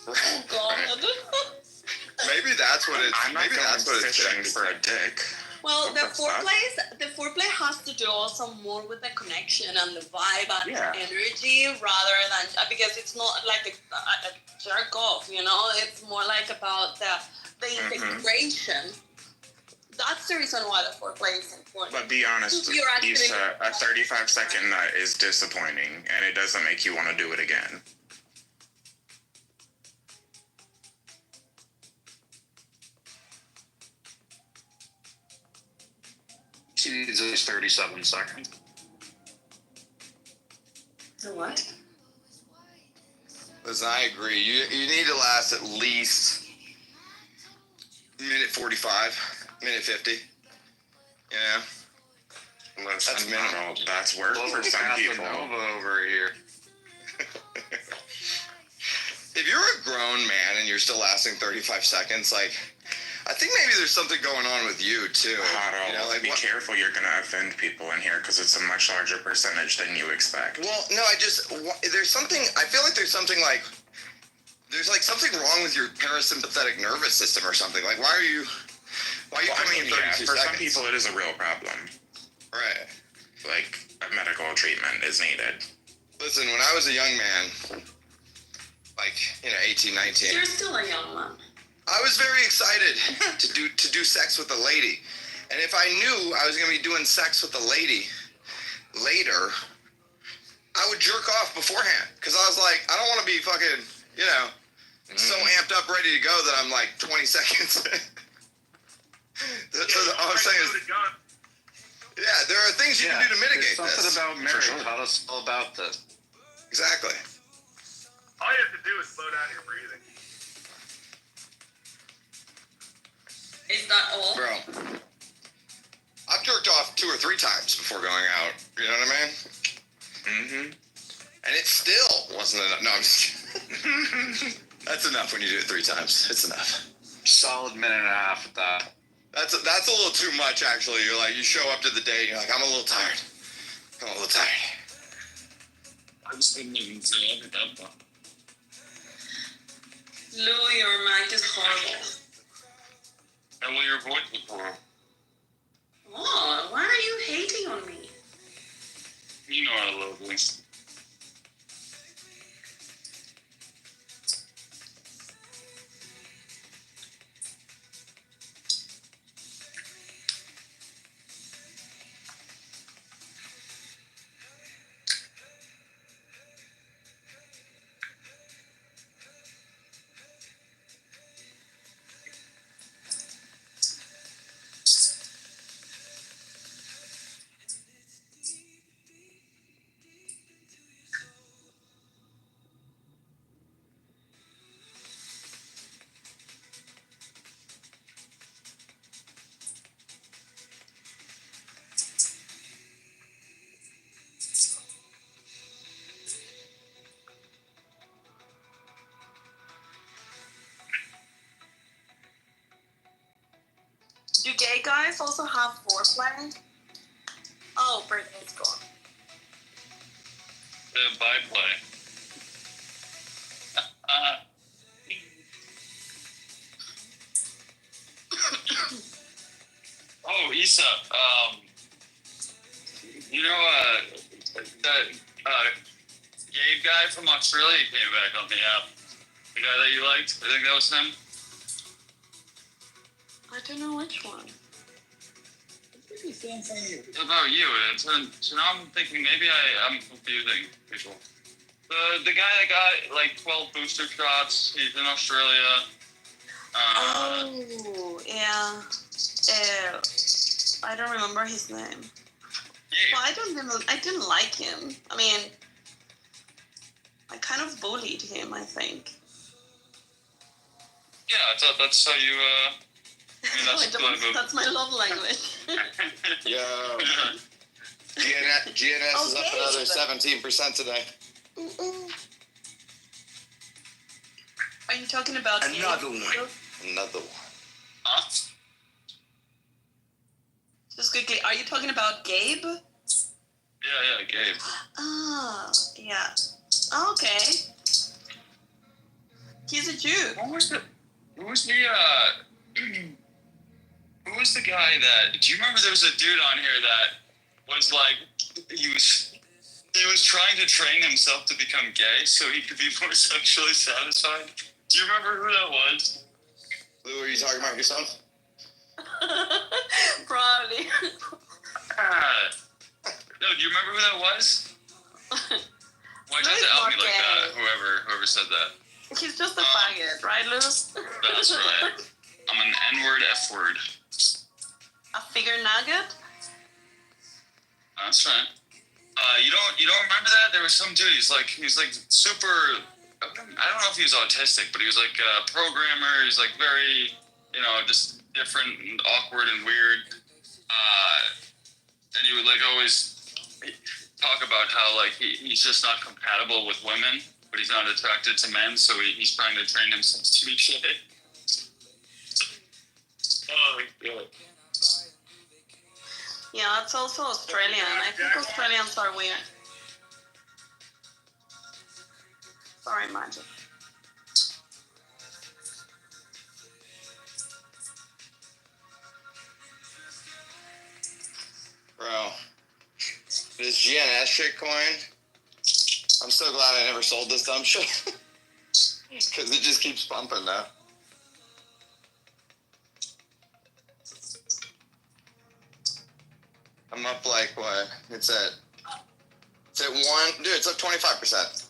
Oh, God. Maybe that's what it's... I'm not going fishing for a dick. Well, the foreplay has to do also more with the connection and the vibe and energy rather than, because it's not like a jerk off, you know? It's more like about the integration. That's the reason why the foreplay is important. But be honest, Issa, a 35-second nut is disappointing, and it doesn't make you want to do it again. She needs at least 37 seconds. The what? Listen, I agree. You need to last at least minute 45, minute 50. Yeah. That's minimal. That's work for some people. Over here. If you're a grown man and you're still lasting 35 seconds, like, I think maybe there's something going on with you too. Be careful, you're gonna offend people in here because it's a much larger percentage than you expect. Well, no, there's something, I feel like there's something like, there's like something wrong with your parasympathetic nervous system or something. Like, why are you coming in 32 for seconds? some people it is a real problem. Right. Like, medical treatment is needed. Listen, when I was a young man, like, 18, 19. You're still a young man. I was very excited to do sex with a lady. And if I knew I was going to be doing sex with a lady later, I would jerk off beforehand. Because I was like, I don't want to be fucking, so amped up, ready to go that I'm like 20 seconds. All I'm saying is, there are things you can do to mitigate this. Something about marriage taught us all about this. Exactly. All you have to do is slow down your breathing. Is that all? Bro, I've jerked off 2 or 3 times before going out. You know what I mean? Mm-hmm. And it still wasn't enough. No, I'm just kidding. That's enough when you do it 3 times. It's enough. Solid minute and a half at that. That's a little too much, actually. You're like, you show up to the date, and you're like, I'm a little tired. I just didn't even say that. Lou, your mic is horrible. And will your voice is horrible. Oh, why are you hating on me? You know I love this. Do gay guys also have foreplay? Oh, Brittany's gone. The byplay. Oh, Issa. You know, that Gabe guy from Australia came back on the app. The guy that you liked. I think that was him. I don't know which one. About you, and so now I'm thinking maybe I'm confusing people. The guy that got like 12 booster shots, he's in Australia. Oh, yeah. I don't remember his name. Yeah. Well, I didn't like him. I mean, I kind of bullied him, I think. Yeah, I thought that's how you, I mean, that's my love language. Yo. GNS is up another 17% today. Are you talking about another Gabe? one? Another one. Huh? Just quickly, are you talking about Gabe? Yeah, Gabe. Ah, yeah. Okay. He's a Jew. Who was the guy that, do you remember there was a dude on here that was like, he was trying to train himself to become gay so he could be more sexually satisfied? Do you remember who that was? Lou, are you talking about yourself? Probably. No, do you remember who that was? Why'd you have to out me like that? Whoever said that. He's just a faggot, right, Lewis? That's right. I'm an N-word, F-word. A figure nugget? That's right. You don't remember that? There was some dude. He was like super. I don't know if he was autistic, but he was like a programmer. He's like very, just different and awkward and weird. And he would like always talk about how like he's just not compatible with women, but he's not attracted to men, so he's trying to train himself to be gay. Oh my god. Yeah, it's also Australian. I think Australians are weird. Sorry, Magic. Bro, this GNS shitcoin, I'm so glad I never sold this dumb shit. Because it just keeps pumping now. I'm up like what? It's at 1, dude, it's up 25%.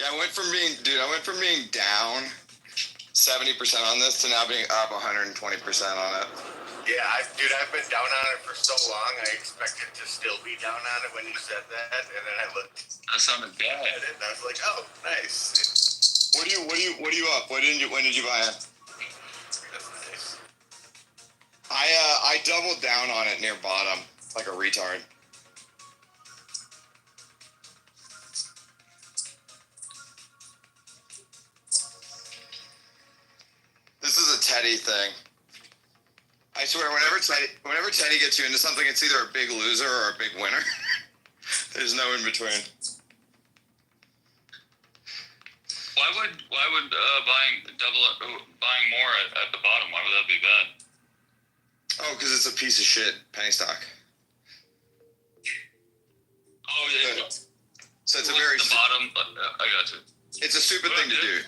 Yeah, I went from being down 70% on this to now being up 120% on it. Yeah, I've been down on it for so long. I expected to still be down on it when you said that, and then I looked. That sounded bad. At it, and I was like, oh, nice. What are you up? When did you buy it? That's nice. I doubled down on it near bottom like a retard. This is a Teddy thing. I swear, whenever Teddy gets you into something, it's either a big loser or a big winner. There's no in between. Why would buying more at the bottom? Why would that be bad? Oh, because it's a piece of shit penny stock. Oh yeah. So it's a very the bottom. I got you. It's a stupid thing to do.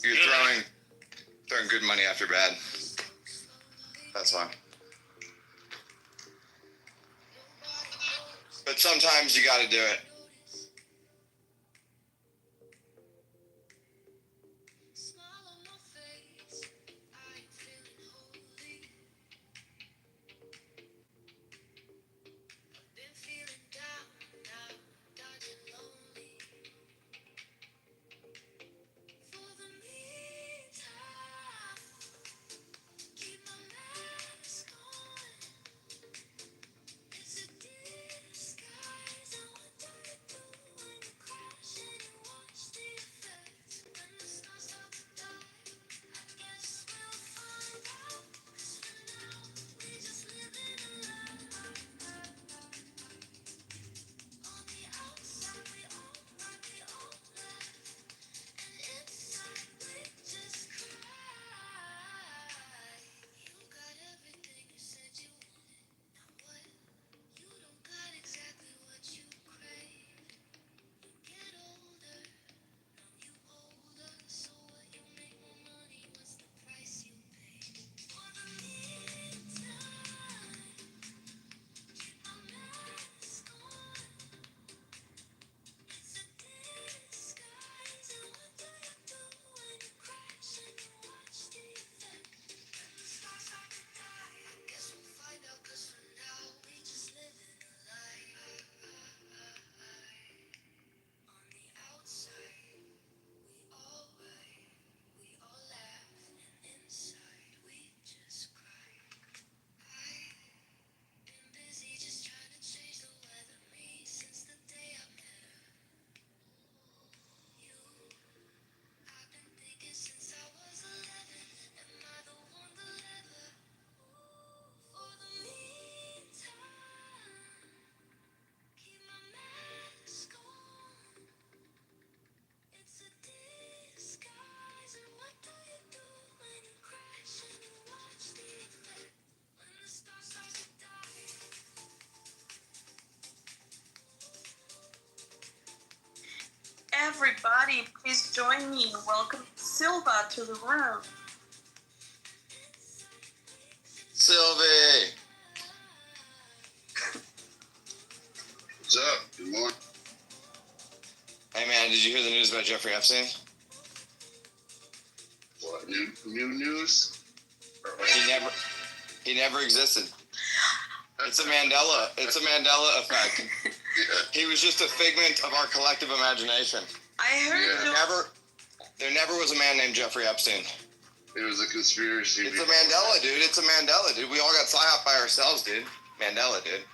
You're throwing good money after bad. That's fine. But sometimes you gotta do it. everybody, please join me in welcoming Silva to the room. Sylvie! What's up? Good morning. Hey man, did you hear the news about Jeffrey Epstein? What, new news? He never existed. It's a Mandela effect. Yeah. He was just a figment of our collective imagination. I heard There never was a man named Jeffrey Epstein. It was a conspiracy. It's a Mandela, dude. It's a Mandela, dude. We all got psyoped by ourselves, dude. Mandela, dude.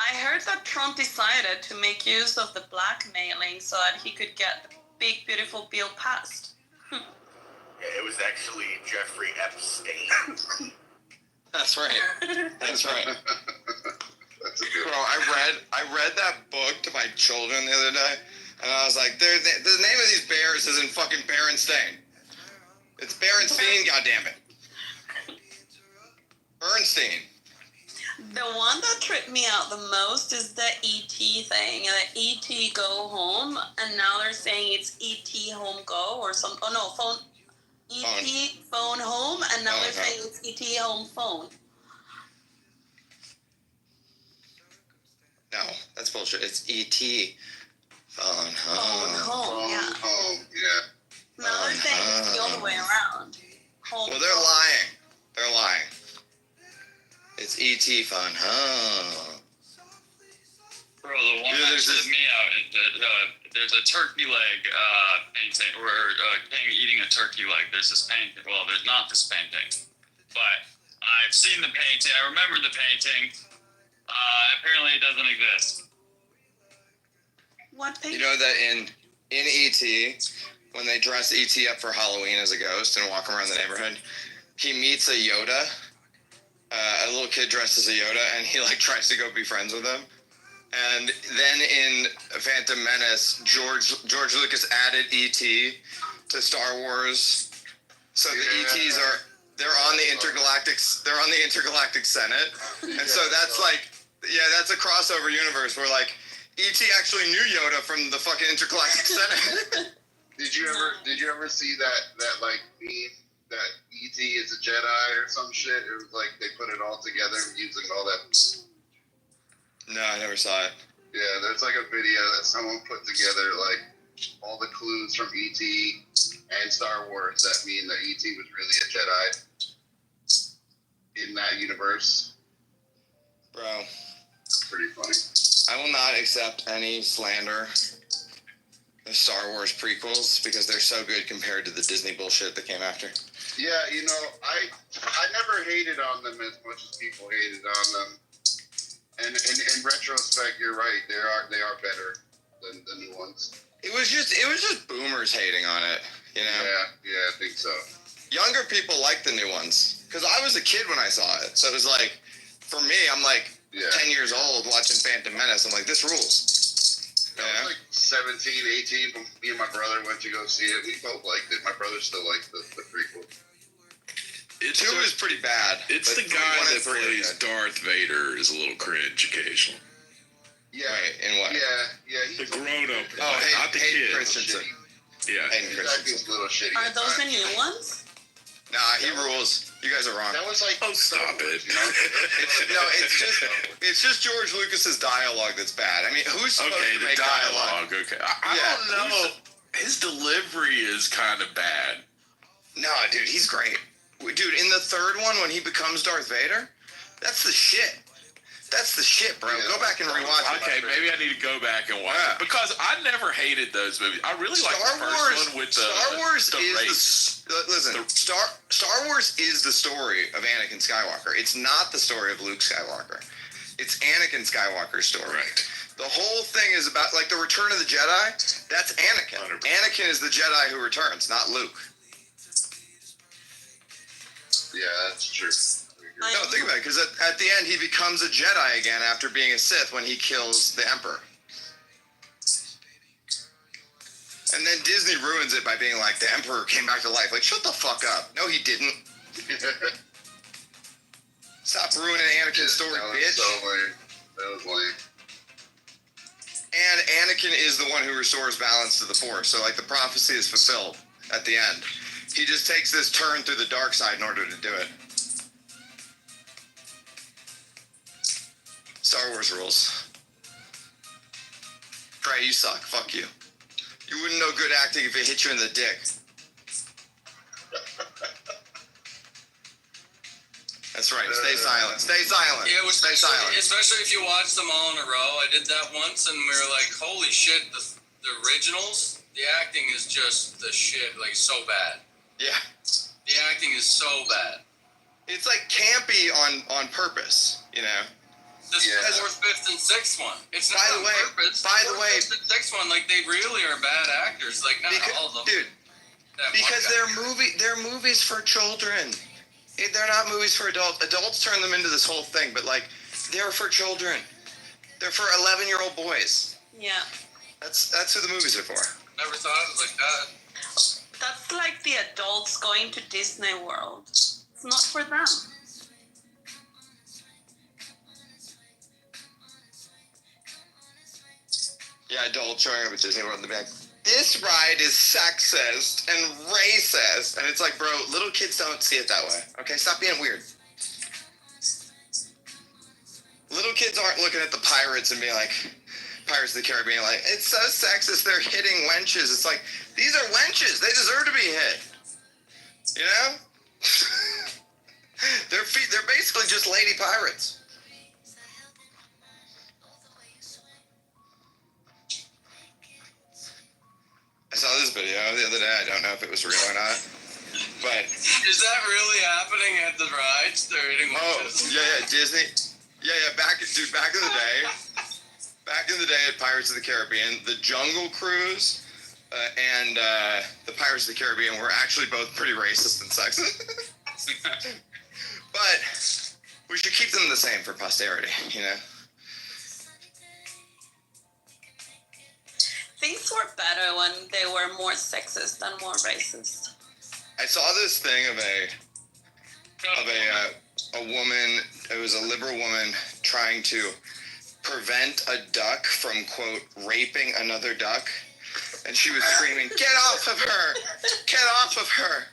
I heard that Trump decided to make use of the blackmailing so that he could get the big, beautiful bill passed. Yeah, it was actually Jeffrey Epstein. That's right. That's right. That's a good Bro, I read that book to my children the other day, and I was like, the name of these bears isn't fucking Berenstain. It's Berenstein, goddammit. Bernstein. The one that tripped me out the most is the ET thing. The ET go home, and now they're saying it's ET home go or some. Oh no, phone. ET phone home, and now they're saying it's ET home phone. No, that's bullshit. It's ET phone home. Phone home, yeah. Home, yeah. Now they're saying it's the other way around. Home. Well, they're lying. They're lying. It's ET phone home. Bro, the one that tripped me out is that there's a turkey leg painting, where eating a turkey leg. There's this painting. Well, there's not this painting, but I've seen the painting. I remember the painting. Apparently, it doesn't exist. What painting? You know that in ET, when they dress ET up for Halloween as a ghost and walk around the neighborhood, he meets a Yoda. A little kid dressed as a Yoda, and he like tries to go be friends with him. And then in Phantom Menace, George Lucas added E.T. to Star Wars, so the ETs they're on the intergalactic Senate, and so that's like that's a crossover universe where like E.T. actually knew Yoda from the fucking intergalactic Senate. Did you ever see that like meme that E.T. is a Jedi or some shit? It was like they put it all together using all that. No, I never saw it. Yeah, there's like a video that someone put together, like all the clues from E.T. and Star Wars that mean that E.T. was really a Jedi in that universe. Bro, it's pretty funny. I will not accept any slander of Star Wars prequels because they're so good compared to the Disney bullshit that came after. Yeah, you know, I never hated on them as much as people hated on them. And in retrospect, you're right. They are better than the new ones. It was just boomers hating on it, you know? Yeah, I think so. Younger people like the new ones because I was a kid when I saw it, so it was like, for me, I'm like 10 years old watching Phantom Menace. I'm like, this rules. I was like 17, 18 when me and my brother went to go see it. We both liked it. My brother still liked the prequel. Two is pretty bad. It's the guy that plays Darth Vader is a little cringe occasionally. Yeah. Right, in what? Yeah. The grown-up. Oh, not the Hayden kid. Christensen. Yeah. Hayden Christensen. Little shitty. Are those the new ones? Nah, he rules. You guys are wrong. That was like, stop it. You know? it's just George Lucas's dialogue that's bad. I mean, who's supposed to make dialogue? Okay, I don't know. His delivery is kind of bad. No, dude, he's great. Dude, in the third one, when he becomes Darth Vader, that's the shit. That's the shit, bro. Go back and rewatch it. Okay, maybe I need to go back and watch it because I never hated those movies. I really like the first one with the Star Wars the is race. Star Wars is the story of Anakin Skywalker. It's not the story of Luke Skywalker. It's Anakin Skywalker's story. Right. The whole thing is about like the Return of the Jedi. That's Anakin. 100%. Anakin is the Jedi who returns, not Luke. Yeah, that's true. No, think about it, because at the end he becomes a Jedi again after being a Sith when he kills the Emperor. And then Disney ruins it by being like, the Emperor came back to life. Like, shut the fuck up. No, he didn't. Stop ruining Anakin's story, bitch. So lame. That was lame. And Anakin is the one who restores balance to the Force. So, like, the prophecy is fulfilled at the end. He just takes this turn through the dark side in order to do it. Star Wars rules. Trey, you suck. Fuck you. You wouldn't know good acting if it hit you in the dick. That's right. Stay silent. Stay silent. Yeah, stay silent. Especially if you watch them all in a row. I did that once, and we were like, "Holy shit!" The originals, the acting is just the shit. Like so bad. Yeah. The acting is so bad. It's like campy on purpose, you know. This fourth, fifth, and sixth one. It's not on purpose. By the way, fifth, and sixth one, like they really are bad actors. Like not all of them, dude. Because they're movies for children. They're not movies for adults. Adults turn them into this whole thing, but like they're for children. They're for 11-year-old boys. Yeah. That's who the movies are for. Never thought of it like that. That's like the adults going to Disney World. It's not for them. Yeah, adults showing up at Disney World in the back. This ride is sexist and racist. And it's like, bro, little kids don't see it that way. Okay, stop being weird. Little kids aren't looking at the pirates and being like, Pirates of the Caribbean, like, it's so sexist, they're hitting wenches. It's like, these are wenches. They deserve to be hit. You know? They're basically just lady pirates. I saw this video the other day. I don't know if it was real or not. But is that really happening at the rides? They're eating lunches? Yeah, Disney. Yeah, back in the day. Back in the day at Pirates of the Caribbean, the Jungle Cruise and the Pirates of the Caribbean were actually both pretty racist and sexist. But we should keep them the same for posterity, you know? Things were better when they were more sexist and more racist. I saw this thing of a woman. It was a liberal woman trying to prevent a duck from, quote, raping another duck, and she was screaming, "Get off of her! Get off of her!"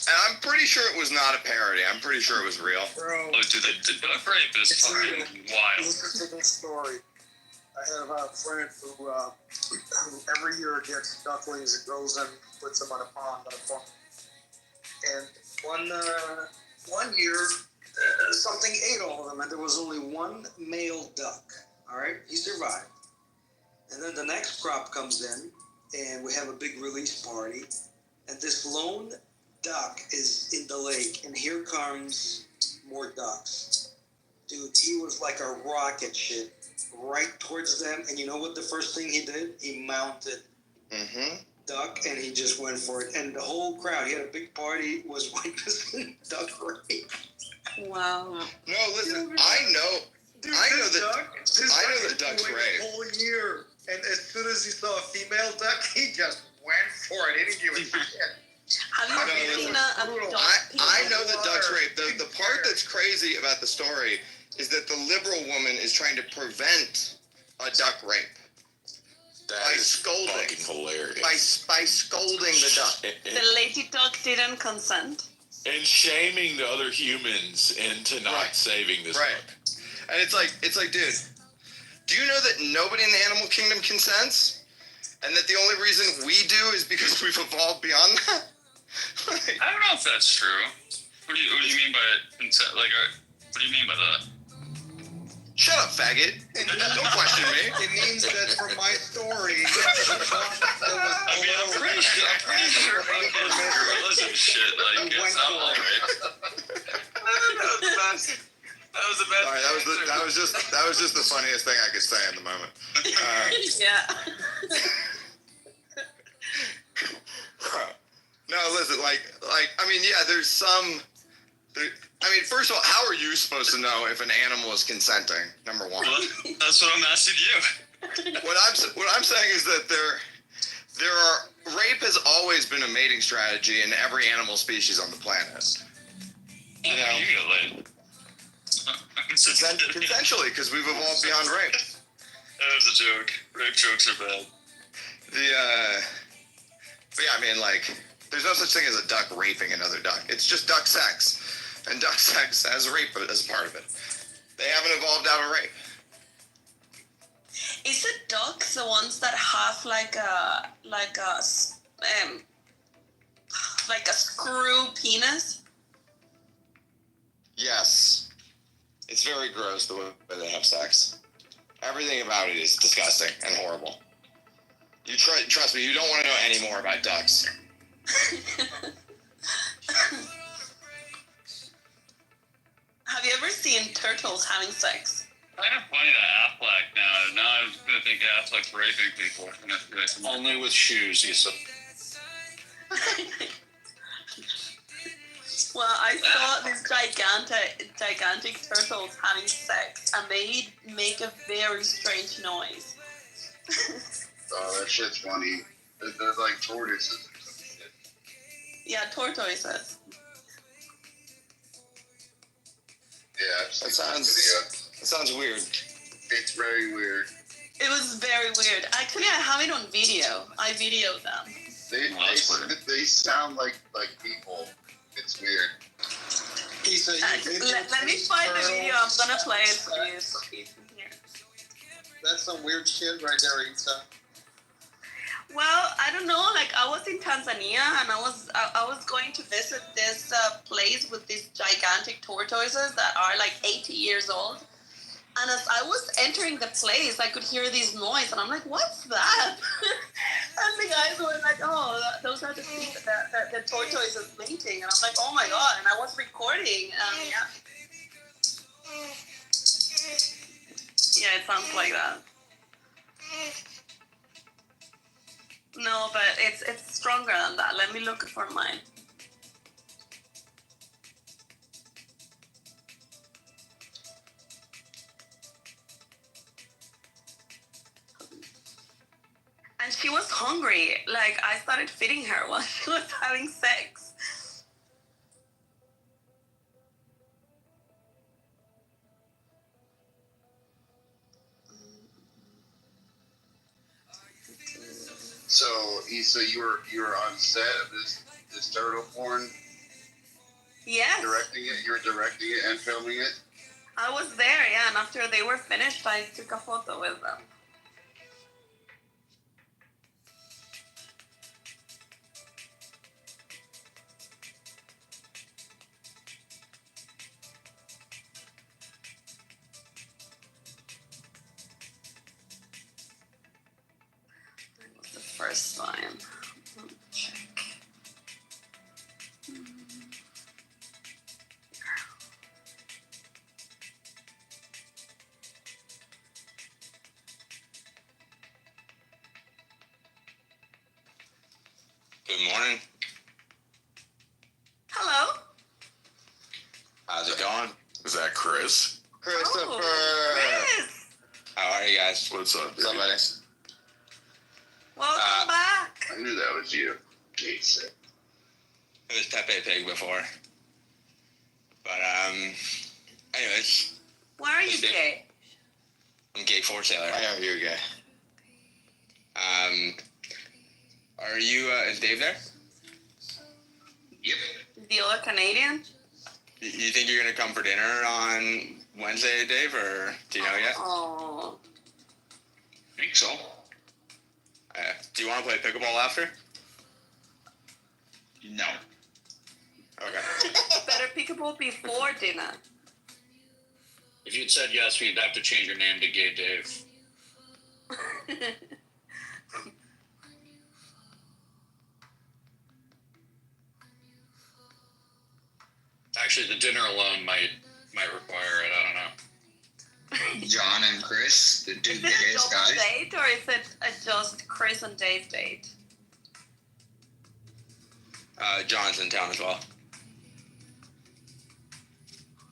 And I'm pretty sure it was not a parody. I'm pretty sure it was real. Bro, the duck rape is fucking wild. Listen to this story. I have a friend who every year gets ducklings and goes and puts them on a pond on a farm. And one year, something ate all of them, and there was only one male duck. All right, he survived. And then the next crop comes in, and we have a big release party, and this lone duck is in the lake, and here comes more ducks. Dude, he was like a rocket ship right towards them, and you know what the first thing he did? He mounted duck, and he just went for it. And the whole crowd, he had a big party, was witnessing duck rape. Wow. No, listen, I know the duck's rape. The whole year, and as soon as he saw a female duck, he just went for it. He didn't give a shit. Have you seen a duck? I know the duck's rape. The part that's crazy about the story is that the liberal woman is trying to prevent a duck rape. By scolding. Fucking hilarious. By scolding the duck. The lady duck didn't consent. And shaming the other humans into not saving this duck. And it's like, dude, do you know that nobody in the animal kingdom consents? And that the only reason we do is because we've evolved beyond that? I don't know if that's true. What do you mean by consent? Like, what do you mean by that? Shut up, faggot. Don't question me. It means that from my story, I mean, I'm pretty sure gorillas and shit, like, it's not all right. That was the best. All right, that was just the funniest thing I could say in the moment. Yeah. No, listen, like, I mean, yeah, there's some. I mean, first of all, how are you supposed to know if an animal is consenting? Number one. Well, that's what I'm asking you. What I'm saying is that rape has always been a mating strategy in every animal species on the planet. You know, consensually, because we've evolved beyond rape. That was a joke. Rape jokes are bad. But yeah, I mean, like, there's no such thing as a duck raping another duck. It's just duck sex. And duck sex has rape as a part of it. They haven't evolved out of rape. Is it ducks the ones that have like a screw penis? Yes. It's very gross the way they have sex. Everything about it is disgusting and horrible. You trust me, you don't want to know any more about ducks. Have you ever seen turtles having sex? Kind of funny that Affleck now. Now I'm gonna think Affleck's raping people. Only with shoes, he said. Well, I saw these gigantic turtles having sex, and they make a very strange noise. Oh, that shit's funny. They're like tortoises or some shit. Yeah, tortoises. Yeah, that sounds weird. It's very weird. It was very weird. Actually, I have it on video. I videoed them. They sound like people. It's weird. Let me find the video. I'm gonna play it for you so you can hear. That's some weird shit right there, Issa. Well, I don't know. Like, I was in Tanzania, and I was going to visit this place with these gigantic tortoises that are like 80 years old. And as I was entering the place, I could hear this noise, and I'm like, "What's that?" And the guys were like, "Oh, those are the tortoises mating." And I'm like, "Oh my god!" And I was recording. Yeah, it sounds like that. No, but it's stronger than that. Let me look for mine. And she was hungry. Like, I started feeding her while she was having sex. So, Issa, you were on set of this turtle porn? Yes. Directing it? You were directing it and filming it? I was there, yeah, and after they were finished, I took a photo with them. First time. Check. Good morning. Hello. How's it going? Is that Chris? Christopher. Oh, Chris. How are you guys? What's up, What's up, buddy? Welcome back. I knew that was you. Jason. It was Pepe Pig before. But, anyways. Why are you gay? I'm gay for sailor. I know you're gay. Are you, is Dave there? Yep. The other Canadian? You think you're gonna come for dinner on Wednesday, Dave, or do you know yet? Oh. I think so. Do you want to play pickleball after? No. Okay. Better pickleball before dinner. If you'd said yes, we'd have to change your name to Gay Dave. Actually, the dinner alone might require it. I don't know. John and Chris, the two Is it a biggest double guys. date or is it just Chris and Dave date? John's in town as well.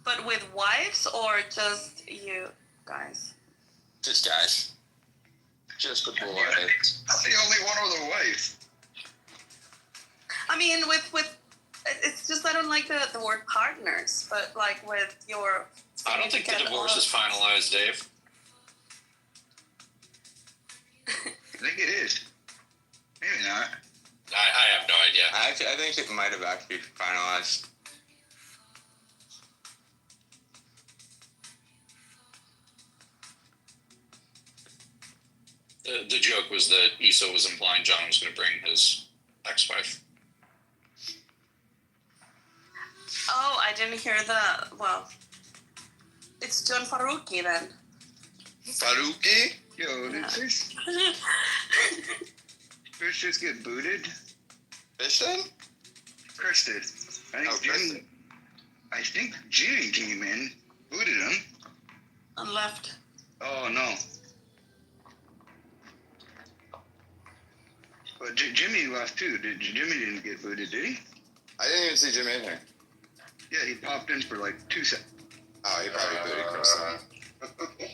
But with wives or just you guys? Just guys. Just the boy. I'm the only one with a wife. I mean, with it's just I don't like the word partners, but like with your. I don't think the divorce is finalized, Dave. I think it is. Maybe not. I have no idea. I think it might have actually finalized. The joke was that Issa was implying John was going to bring his ex-wife. Oh, I didn't hear the. Well, it's John Faruqi then. Faruqi? Yo, did Fish just get booted? Fish did? Chris did. I think Jimmy came in, booted him. And left. Oh, no. But Jimmy left too. Jimmy didn't get booted, did he? I didn't even see Jimmy in there. Yeah, he popped in for like 2 seconds. Oh, he probably booted Chris.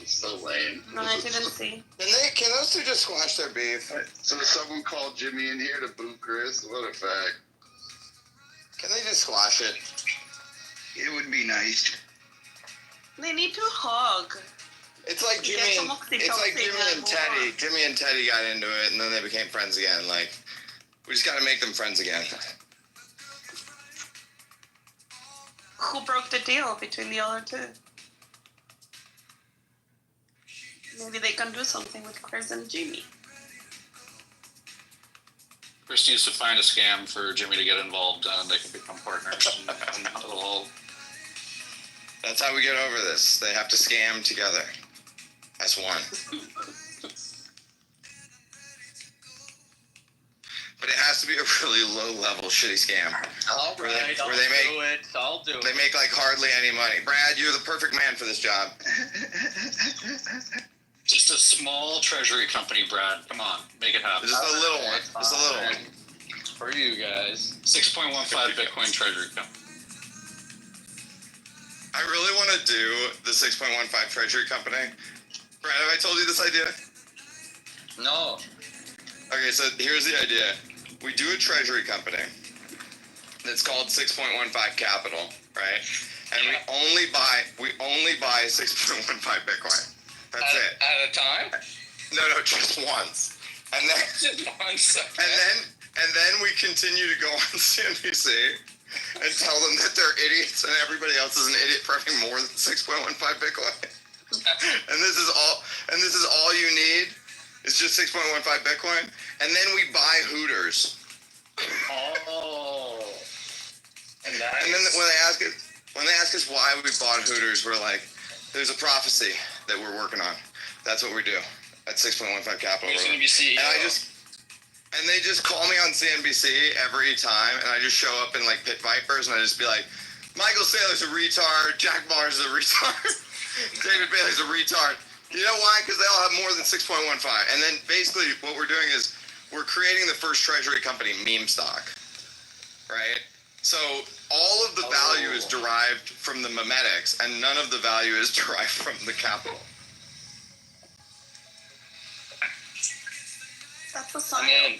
So lame. No, I didn't see. Can those two just squash their beef? So someone called Jimmy in here to boot Chris. What a fact. Can they just squash it? It would be nice. They need to hug. It's like Jimmy and Teddy. Jimmy and Teddy got into it, and then they became friends again. Like, we just got to make them friends again. Who broke the deal between the other two? Maybe they can do something with Chris and Jimmy. Chris needs to find a scam for Jimmy to get involved, and they can become partners. and it'll all... That's how we get over this. They have to scam together as one. But it has to be a really low-level shitty scam. All right, I'll do it. They make like hardly any money. Brad, you're the perfect man for this job. Just a small treasury company, Brad. Come on, make it happen. Just a little one. Just a little one. For you guys. 6.15 Bitcoin treasury company. I really want to do the 6.15 treasury company. Brad, have I told you this idea? No. Okay, so here's the idea. We do a treasury company that's called 6.15 Capital, right? And we only buy 6.15 Bitcoin. That's it. At a time? No, just once. And then Just once. and then we continue to go on CNBC and tell them that they're idiots and everybody else is an idiot for having more than 6.15 Bitcoin. and this is all you need. It's just 6.15 Bitcoin, and then we buy Hooters. Oh. And then when they ask us why we bought Hooters, we're like, there's a prophecy that we're working on. That's what we do at 6.15 Capital. Who's going to be CEO? And they just call me on CNBC every time, and I just show up in like Pit Vipers, and I just be like, Michael Saylor's a retard, Jack Mars is a retard, David Bailey's a retard. You know why? Because they all have more than 6.15. And then basically what we're doing is we're creating the first treasury company, Meme Stock, right? So all of the value is derived from the memetics, and none of the value is derived from the capital. That's a sign.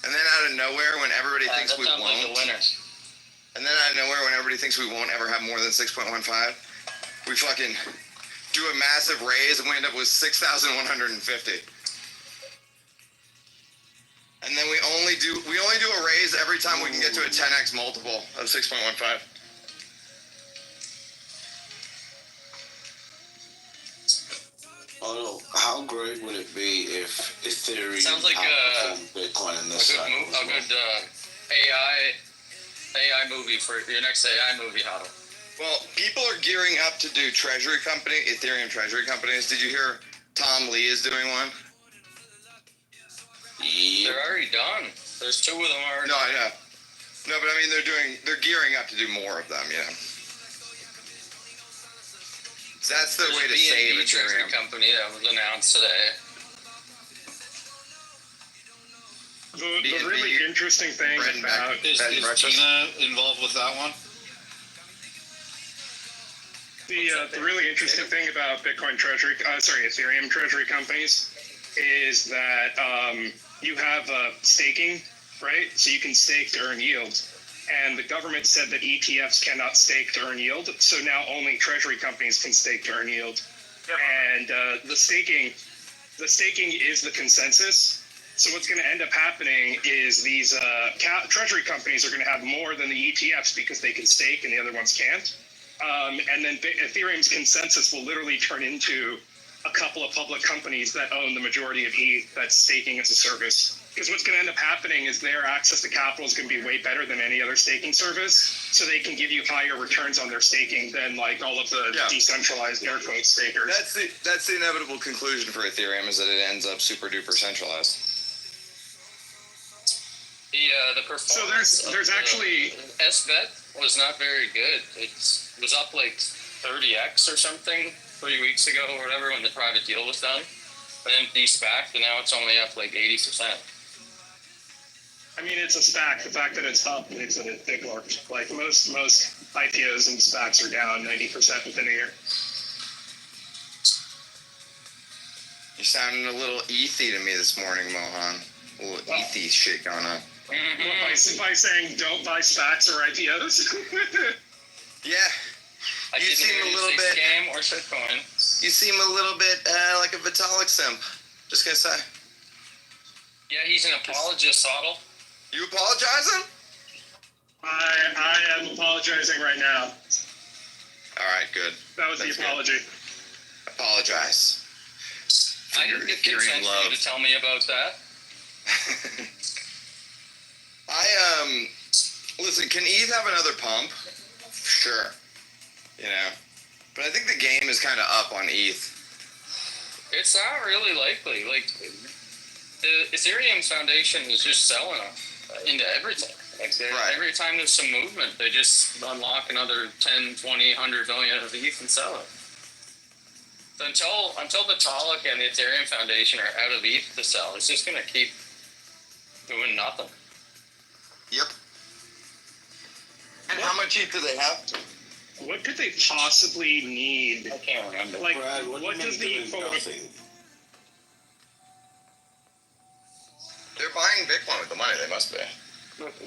And then out of nowhere, when everybody thinks we won't, like the winner. And then out of nowhere, when everybody thinks we won't ever have more than 6.15, we fucking do a massive raise and we end up with 6,150. And then we only do a raise every time we can get to a 10x multiple of 6.15. Oh, how great would it be if Ethereum sounds like Bitcoin in this cycle? A good AI movie for your next AI movie, Huddle. Well, people are gearing up to do treasury company, Ethereum treasury companies. Did you hear Tom Lee is doing one? They're already done. There's 2 of them already. No, I know. No, but I mean, they're gearing up to do more of them, you know. That's the way to save a treasury company that was announced today. The really interesting thing about is Tina involved with that one? The really interesting thing about Ethereum treasury companies is that you have staking, right? So you can stake to earn yield. and the government said that ETFs cannot stake to earn yield. So now only treasury companies can stake to earn yield. Yep. And the staking is the consensus. So what's going to end up happening is these treasury companies are going to have more than the ETFs because they can stake and the other ones can't. And then Ethereum's consensus will literally turn into a couple of public companies that own the majority of ETH that's staking as a service. Because what's going to end up happening is their access to capital is going to be way better than any other staking service. So they can give you higher returns on their staking than like all of the decentralized air quote stakers. That's the inevitable conclusion for Ethereum, is that it ends up super duper centralized. The performance. So there's actually SBET was not very good. It was up like 30x or something 3 weeks ago or whatever when the private deal was done. But then de-SPAC'd, and now it's only up like 80%. I mean, it's a SPAC. The fact that it's up makes it a big lark. Like most IPOs and SPACs are down 90% within a year. You're sounding a little ethy to me this morning, Mohan. A little ethy shit going on. By saying don't buy SPACs or IPOs? Yeah. I You seem a little bit scam or shitcoin. You seem a little bit like a Vitalik simp. Just gonna say. Yeah, he's an apologist, Otto. You apologizing? I am apologizing right now. All right, good. That was the apology. Apologize. I didn't get consent for you to tell me about that. Listen, can ETH have another pump? Sure. You know. But I think the game is kind of up on ETH. It's not really likely. Like, the Ethereum Foundation is just selling into everything. Like, every time there's some movement, they just unlock another 10, 20, 100 million of ETH and sell it. So until Vitalik and the Ethereum Foundation are out of ETH to sell, it's just going to keep doing nothing. Yep. And how much ETH do they have? What could they possibly need? I can't remember. Like, Brad, what does the nothing? They're buying Bitcoin with the money. They must be.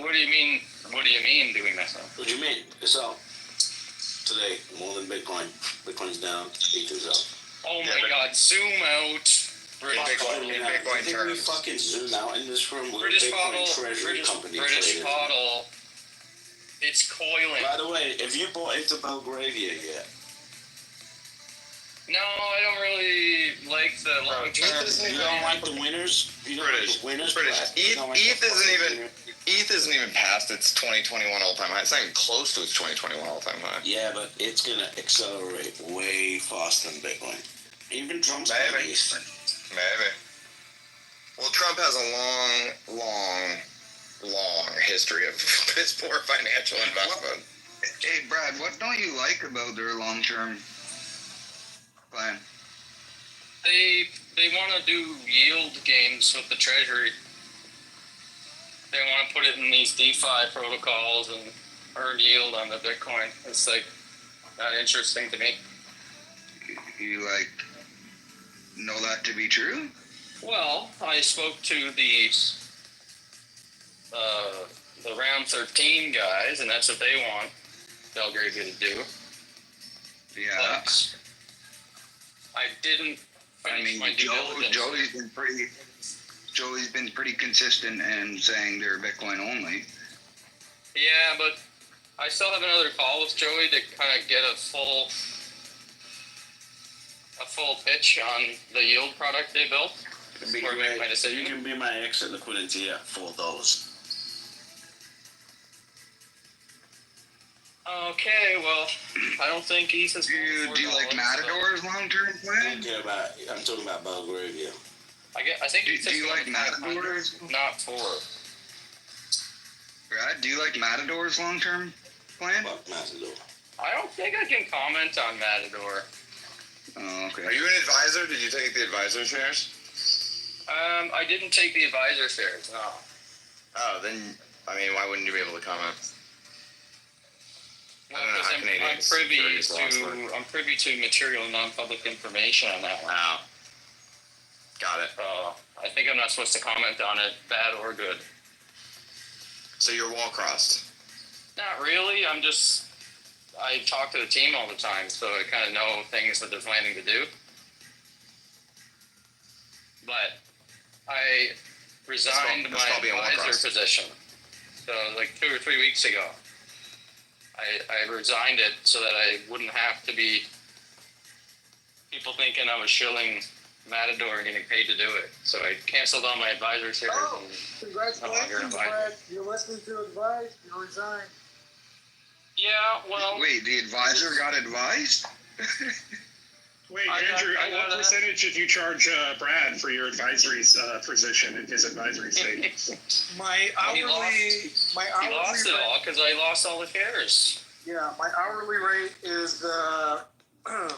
What do you mean? What do you mean doing that? What do you mean? It's up today more than Bitcoin. Bitcoin's down. ETH is up. Oh my God! Zoom out. Bitcoin terms. We fucking zoom out in this room. British Bottle. It's coiling. By the way, have you bought into Belgravia yet? No, I don't really like the long term. You don't like the winners? You don't like the winners? ETH isn't even past its 2021 all-time high. It's not even close to its 2021 all-time high. Yeah, but it's gonna accelerate way faster than Bitcoin. Even Trump's Maybe. Well, Trump has a long history of piss poor financial investment. Hey, Brad, what don't you like about their long-term plan? They want to do yield games with the treasury. They want to put it in these DeFi protocols and earn yield on the Bitcoin. It's like not interesting to me. You know that to be true? Well, I spoke to the round 13 guys, and that's what they want Belgravia to do. Yeah. But I didn't finish my due diligence. Joey's been pretty consistent in saying they're Bitcoin only. Yeah, but I still have another call with Joey to kind of get a full pitch on the yield product they built. Before I make my decision. You can be my exit liquidity at $4. Okay, well, I don't think ETH is. Do you like Matador's long-term plan? I'm talking about Belgravia. I think. Do you like Matador's? Not 4. Brad, do you like Matador's long-term plan? Fuck Matador. I don't think I can comment on Matador. Oh, okay. Are you an advisor? Did you take the advisor shares? I didn't take the advisor shares, no. Oh, then, I mean, why wouldn't you be able to comment? Well, I'm privy to material non-public information on that one. Wow. Got it. I think I'm not supposed to comment on it, bad or good. So you're wall crossed? Not really. I talk to the team all the time, so I kind of know things that they're planning to do. But I resigned my advisor position. So like 2 or 3 weeks ago, I resigned it so that I wouldn't have to be people thinking I was shilling Matador and getting paid to do it. So I canceled all my advisor shares. Oh, congratulations, Brad. You're listening to advice. You resigned. Yeah, well. Wait, the advisor got advised? Wait, Andrew, what percentage did you charge Brad for your advisory position in his advisory state? My hourly He lost it all because I lost all the shares. Yeah, my hourly rate is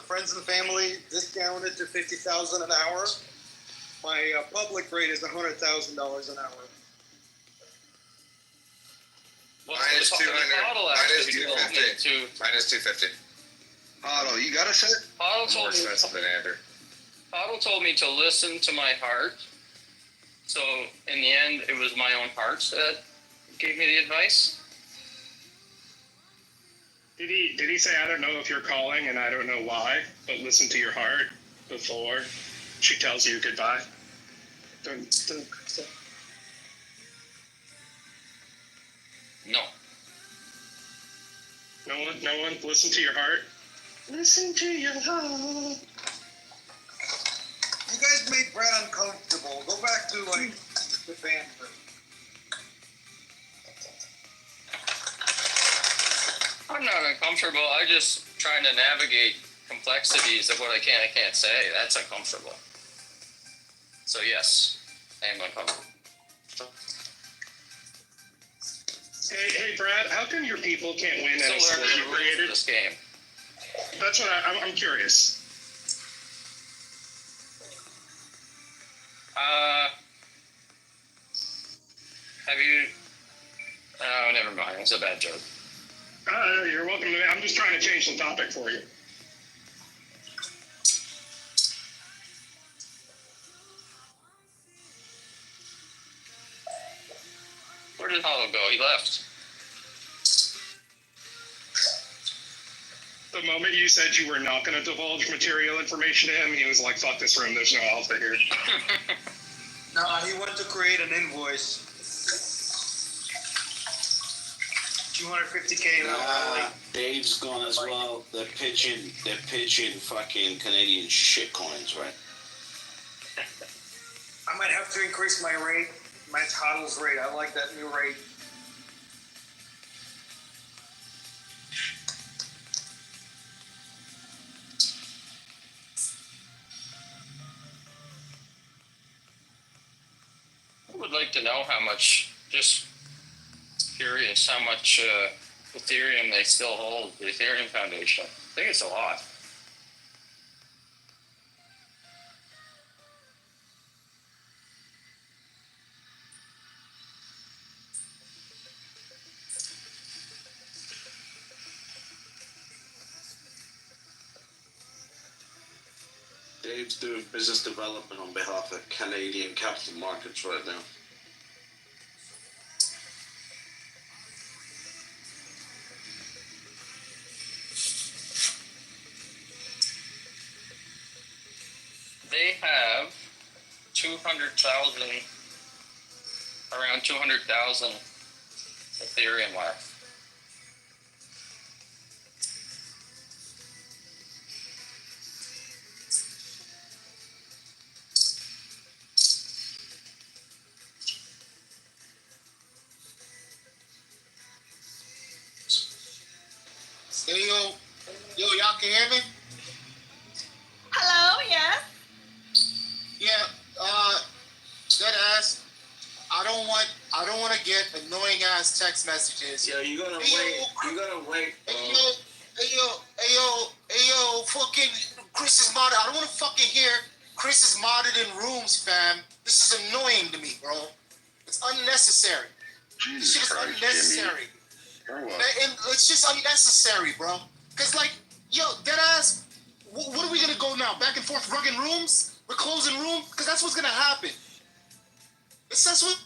friends and family discounted to $50,000 an hour. My public rate is $100,000 an hour. Well, minus 200. Minus 250. Minus 250. Otto, you got to say it? More expensive than Andrew. Otto told me to listen to my heart. So in the end, it was my own heart that gave me the advice. Did he say, I don't know if you're calling and I don't know why, but listen to your heart before she tells you goodbye? No. No one? Listen to your heart? Listen to your heart. You guys made Brad uncomfortable. Go back to, the band. I'm not uncomfortable. I just trying to navigate complexities of what I can't say. That's uncomfortable. So yes, I am uncomfortable. Hey, Brad, how come your people can't win at a Still sport learning you the rules created? of this game. That's what I'm curious. Have you? Oh, never mind. It's a bad joke. You're welcome to. I'm just trying to change the topic for you. Where did Hollow go? He left. The moment you said you were not going to divulge material information to him, he was like, fuck this room, there's no alpha here. No, he went to create an invoice. $250K. Dave's gone as well. They're pitching fucking Canadian shit coins, right? I might have to increase my rate. Match Huddle's rate. I like that new rate. I would like to know how much, just curious, how much Ethereum they still hold, the Ethereum Foundation. I think it's a lot. Dave's doing business development on behalf of Canadian capital markets right now. They have 200,000, around 200,000 Ethereum left. Hey, y'all can hear me? Hello, yes. Yeah, dead ass. I don't want to get annoying ass text messages. Yeah, you gotta wait. Hey yo, fucking Chris is modded. I don't want to fucking hear Chris is modded in rooms, fam. This is annoying to me, bro. It's unnecessary. This shit is unnecessary. And it's just unnecessary, bro. Cause dead ass. What are we gonna go now? Back and forth, rugging rooms? We're closing room? Cause that's what's gonna happen. That's what.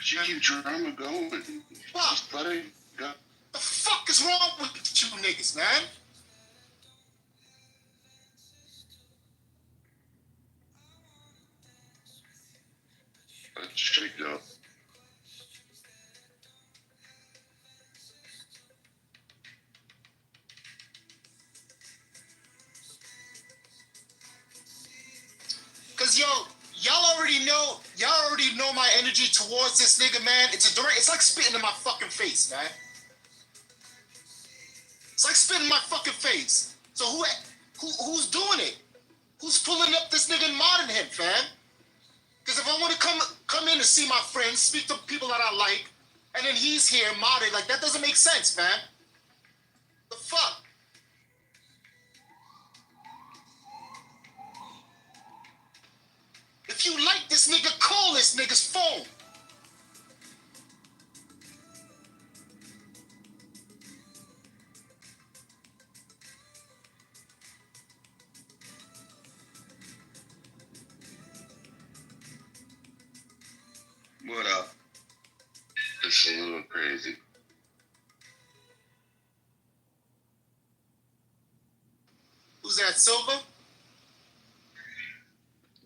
You keep drama going. Fuck. Just let it Go. The fuck is wrong with you niggas, man? Let's shake it up. Cause y'all already know my energy towards this nigga, man. It's like spitting in my fucking face, man. It's like spitting in my fucking face. So who's doing it? Who's pulling up this nigga and modding him, fam? Because if I want to come in and see my friends, speak to people that I like, and then he's here modded, like that doesn't make sense, fam. The fuck? If you like this nigga, call this nigga's phone. What up? It's a little crazy. Who's that, Silver?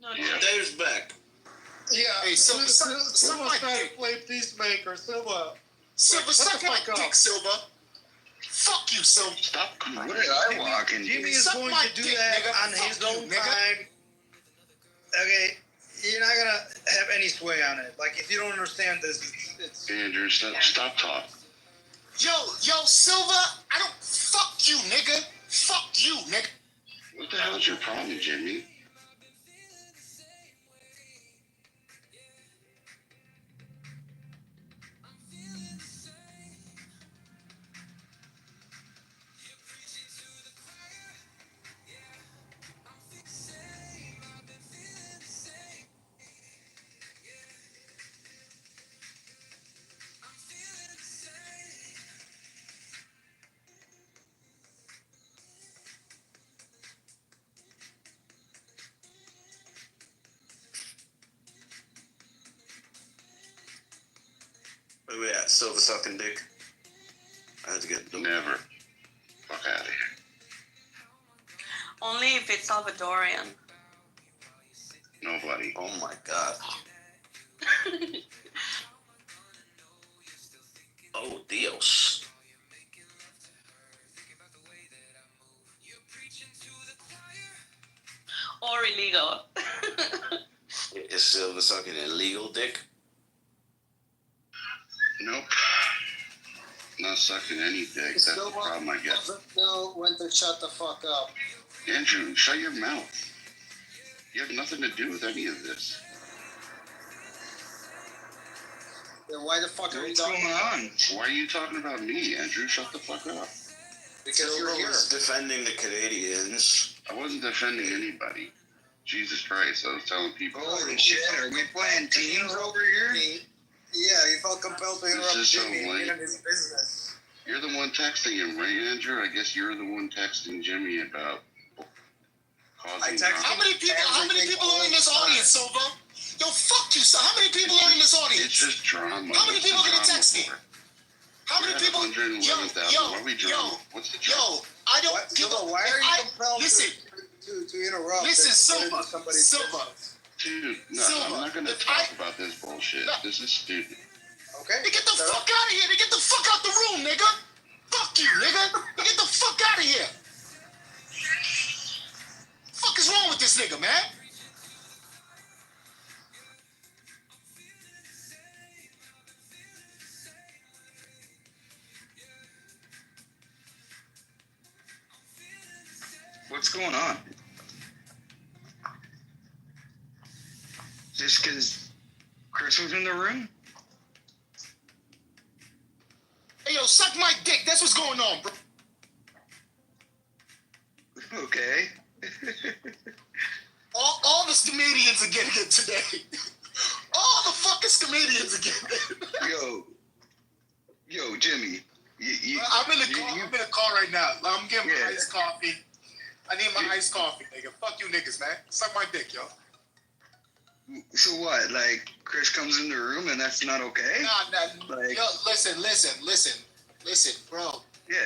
No, Yeah. Dave's back. Yeah. Hey, Silver, suck my trying dick. to play Peacemaker. Silver. Silver, suck my fuck dick, up. Silver. Fuck you, Silver. Stop. What did I walk into? Jimmy is Suck going my to do dick, that nigga. on his Fuck you, own nigga. time. Okay, you're not gonna have any sway on it. Like if you don't understand this, it's Andrew, stop talking. Yo, Silver, I don't. Fuck you, nigga. Fuck you, nigga. What the hell's your problem, Jimmy? Where we at? Silver sucking dick. I had to get Never. Fuck out of here. Only if it's Salvadorian. Nobody. Oh my god. Oh Dios. Or illegal. Is Silver sucking illegal dick? Nope. Not sucking any dick. That's the problem, I guess. doesn't know when to shut the fuck up. Andrew, shut your mouth. You have nothing to do with any of this. Then why the fuck are we What's talking going about? on? Why are you talking about me, Andrew? Shut the fuck up. Because Silver you're here. was defending the Canadians. I wasn't defending anybody. Jesus Christ, I was telling people. Holy shit, are we playing teams over here? Yeah, you felt compelled to This interrupt is so Jimmy lame. in his business. You're the one texting him, right, Andrew? I guess you're the one texting Jimmy about causing drama. How many people are in this audience, Silver? Yo, fuck you, son. How many people are in this audience? It's just drama. How many What's people the are gonna drama text me? for? How many We're at people? 111,000. What are we drama? What's the drama? I don't. What, People, Silver, why are you compelled listen, to interrupt? listen, and Silver, somebody's Silver. business? Dude, no, Silver, I'm not gonna if talk about this bullshit. This is stupid. Okay. They get the fuck out of here. They get the fuck out the room, nigga. Fuck you, nigga. They get the fuck out of here. Fuck is wrong with this nigga, man? What's going on? Just because Chris was in the room? Hey, yo, suck my dick. That's what's going on, bro. Okay. All the comedians are getting it today. All the fucking comedians are getting it. Yo, Jimmy. I'm in the car right now. I'm getting my iced coffee. I need my iced coffee, nigga. Fuck you niggas, man. Suck my dick, yo. So what? Like Chris comes in the room and that's not okay? Nah. Like- Yo, listen. Listen, bro. Yeah.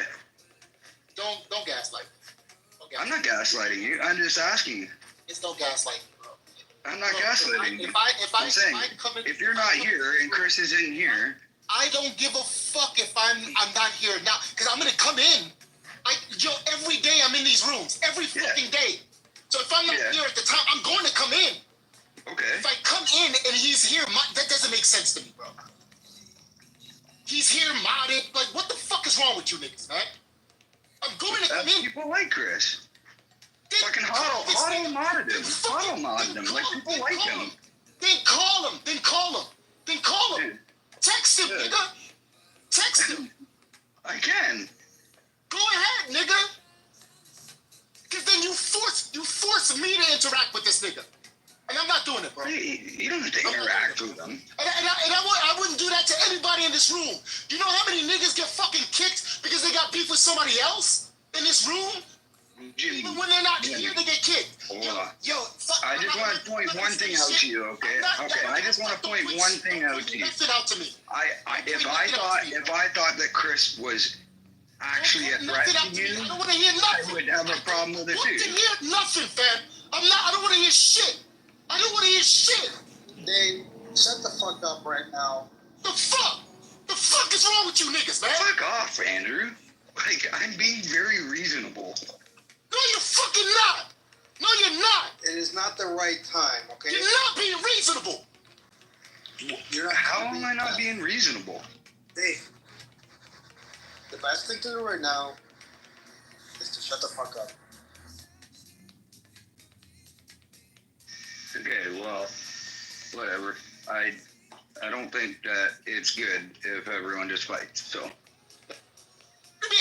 Don't gaslight me. I'm not gaslighting you. I'm just asking you. It's no gaslighting, bro. I'm not gaslighting you. I'm saying, if you're not here and Chris isn't here, I don't give a fuck if I'm not here now, because I'm gonna come in. Every day I'm in these rooms, every fucking day. So if I'm not here at the time, I'm going to come in. Okay. If I come in and he's here, that doesn't make sense to me, bro. He's here modded. Like, what the fuck is wrong with you niggas, man? I'm going to come in. People like Chris. Fucking Huddle modded him. Huddle modded him. Like, people like him. Then call him. Dude. Text him, nigga. Text him. I can. Go ahead, nigga. Because then you force me to interact with this nigga. And I'm not doing it, bro. You don't have to interact with them. And I wouldn't do that to anybody in this room. You know how many niggas get fucking kicked because they got beef with somebody else in this room? Jimmy, even when they're not here, they get kicked. I just want to point one thing out to you, okay? I just want to point one thing out to you. If I thought that Chris was actually a threat to you, I would have a problem with it too. I don't want to hear nothing, fam. I don't want to hear shit. I don't want to hear shit. Dave, shut the fuck up right now. The fuck? The fuck is wrong with you niggas, man? Fuck off, Andrew. Like, I'm being very reasonable. No, you're fucking not. No, you're not. It is not the right time, okay? You're not being reasonable. How am I not being reasonable? Dave, the best thing to do right now is to shut the fuck up. Okay, well, whatever. I don't think that it's good if everyone just fights, so.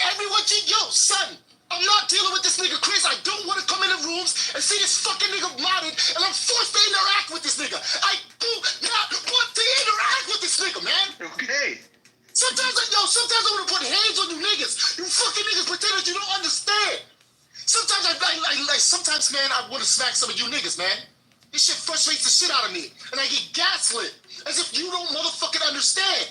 Everyone, yo, son, I'm not dealing with this nigga Chris. I don't want to come in the rooms and see this fucking nigga modded, and I'm forced to interact with this nigga. I do not want to interact with this nigga, man. Okay. Sometimes I want to put hands on you niggas. You fucking niggas pretend that you don't understand. Sometimes, man, I want to smack some of you niggas, man. This shit frustrates the shit out of me, and I get gaslit, as if you don't motherfucking understand.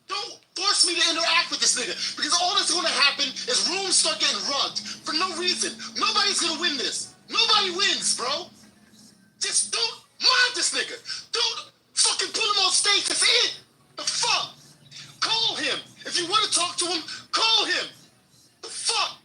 Don't force me to interact with this nigga, because all that's gonna happen is rooms start getting rugged for no reason. Nobody's gonna win this. Nobody wins, bro. Just don't mind this nigga. Don't fucking put him on stage. That's it. The fuck? Call him. If you want to talk to him, call him. The fuck?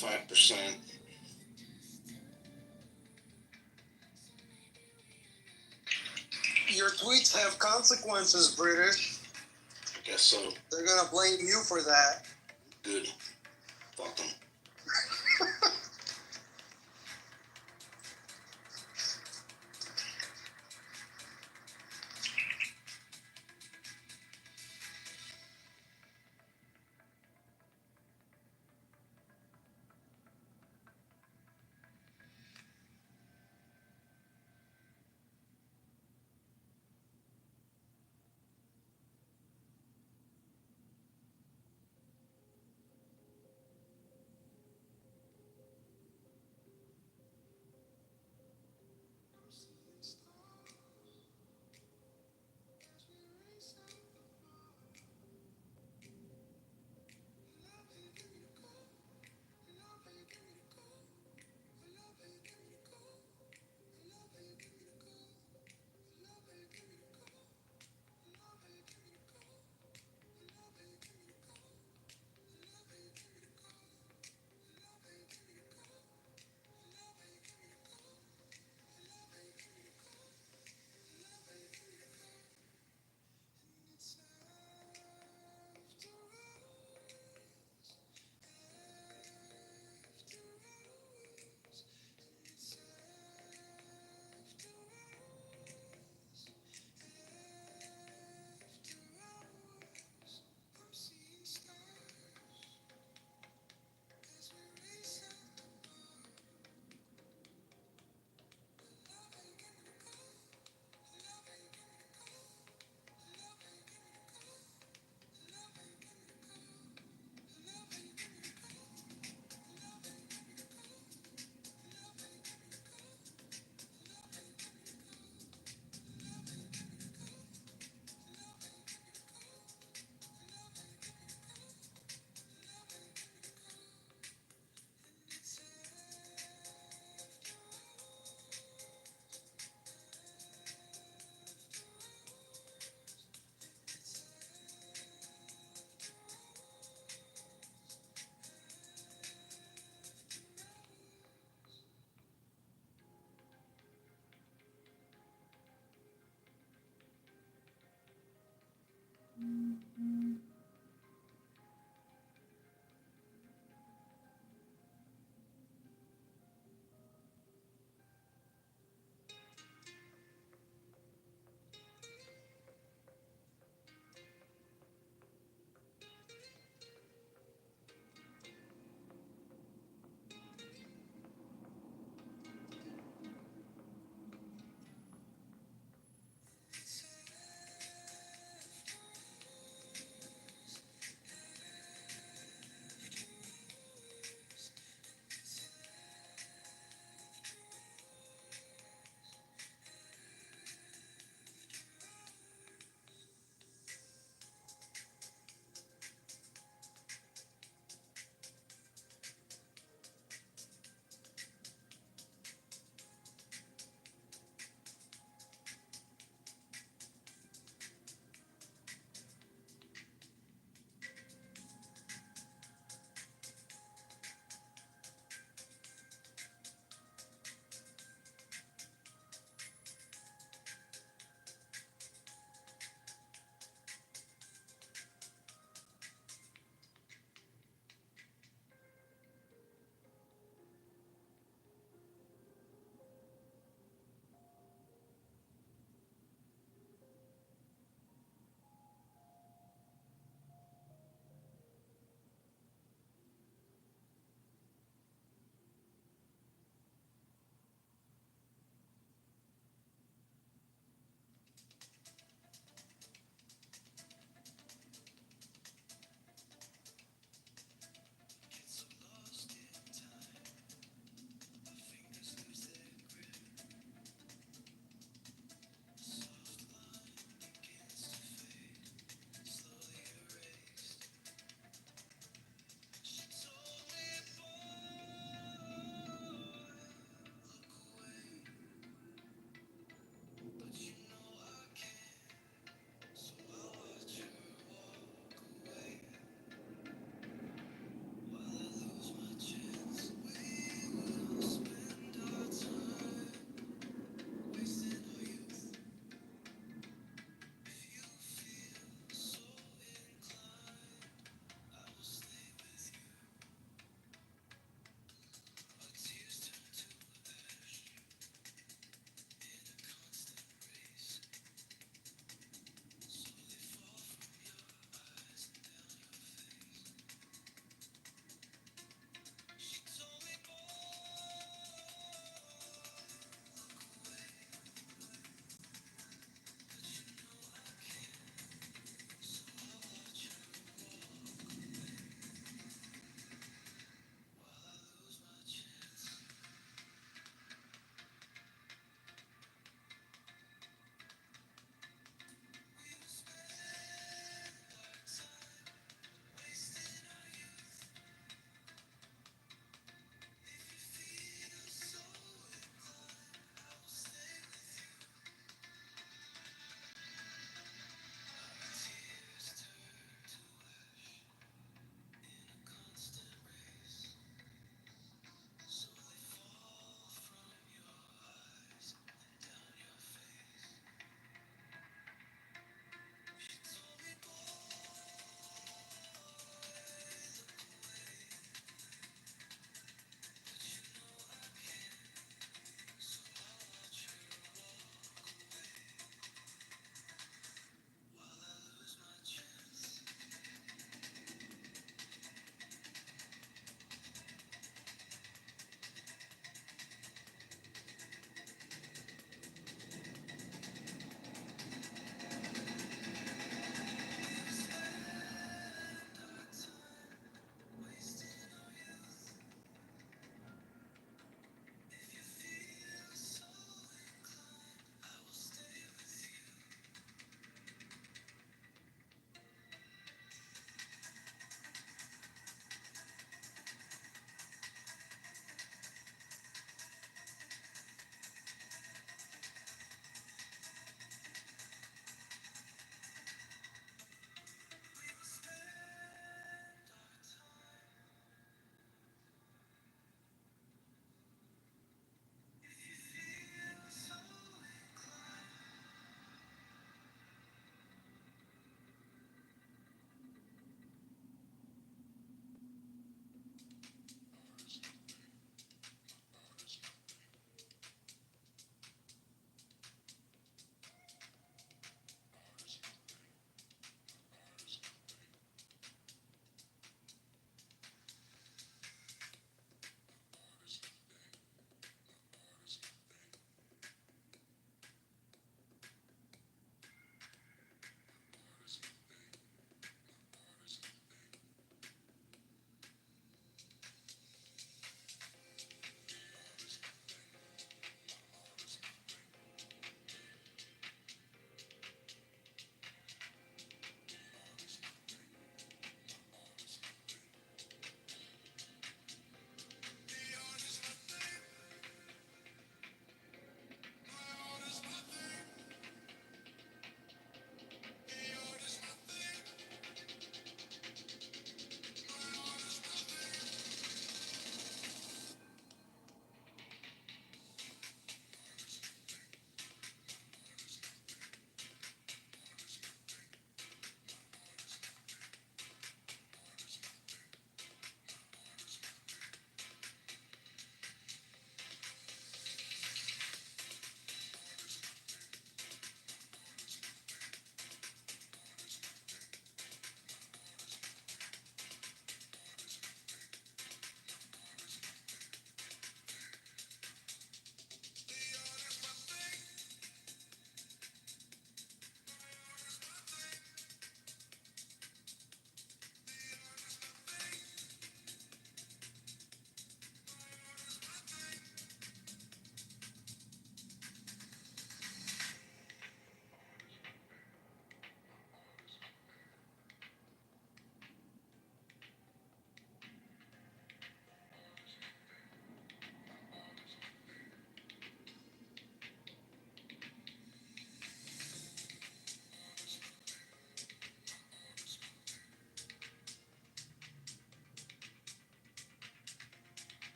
5%. Your tweets have consequences, British. I guess so. They're gonna blame you for that. Good. Fuck them.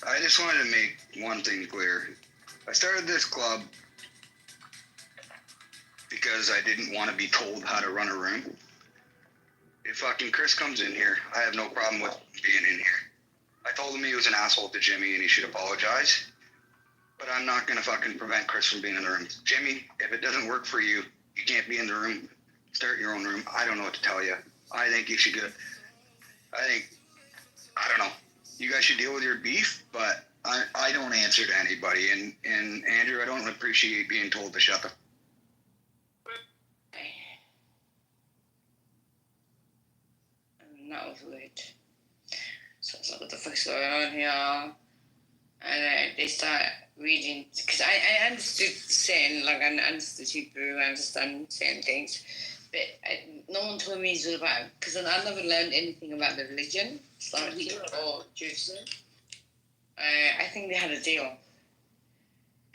I just wanted to make one thing clear. I started this club because I didn't want to be told how to run a room. If fucking Chris comes in here, I have no problem with being in here. I told him he was an asshole to Jimmy and he should apologize. But I'm not going to fucking prevent Chris from being in the room. Jimmy, if it doesn't work for you, you can't be in the room. Start your own room. I don't know what to tell you. I think you should get... I don't know. You guys should deal with your beef, but I don't answer to anybody. And Andrew, I don't appreciate being told to shut the... And that was weird. So I was like, what the fuck's going on here? And they start reading, because I understood saying, like, I understood Hebrew, I understand certain things, but no one told me it's all about, because I never learned anything about the religion, Islamic or Judaism. I think they had a deal.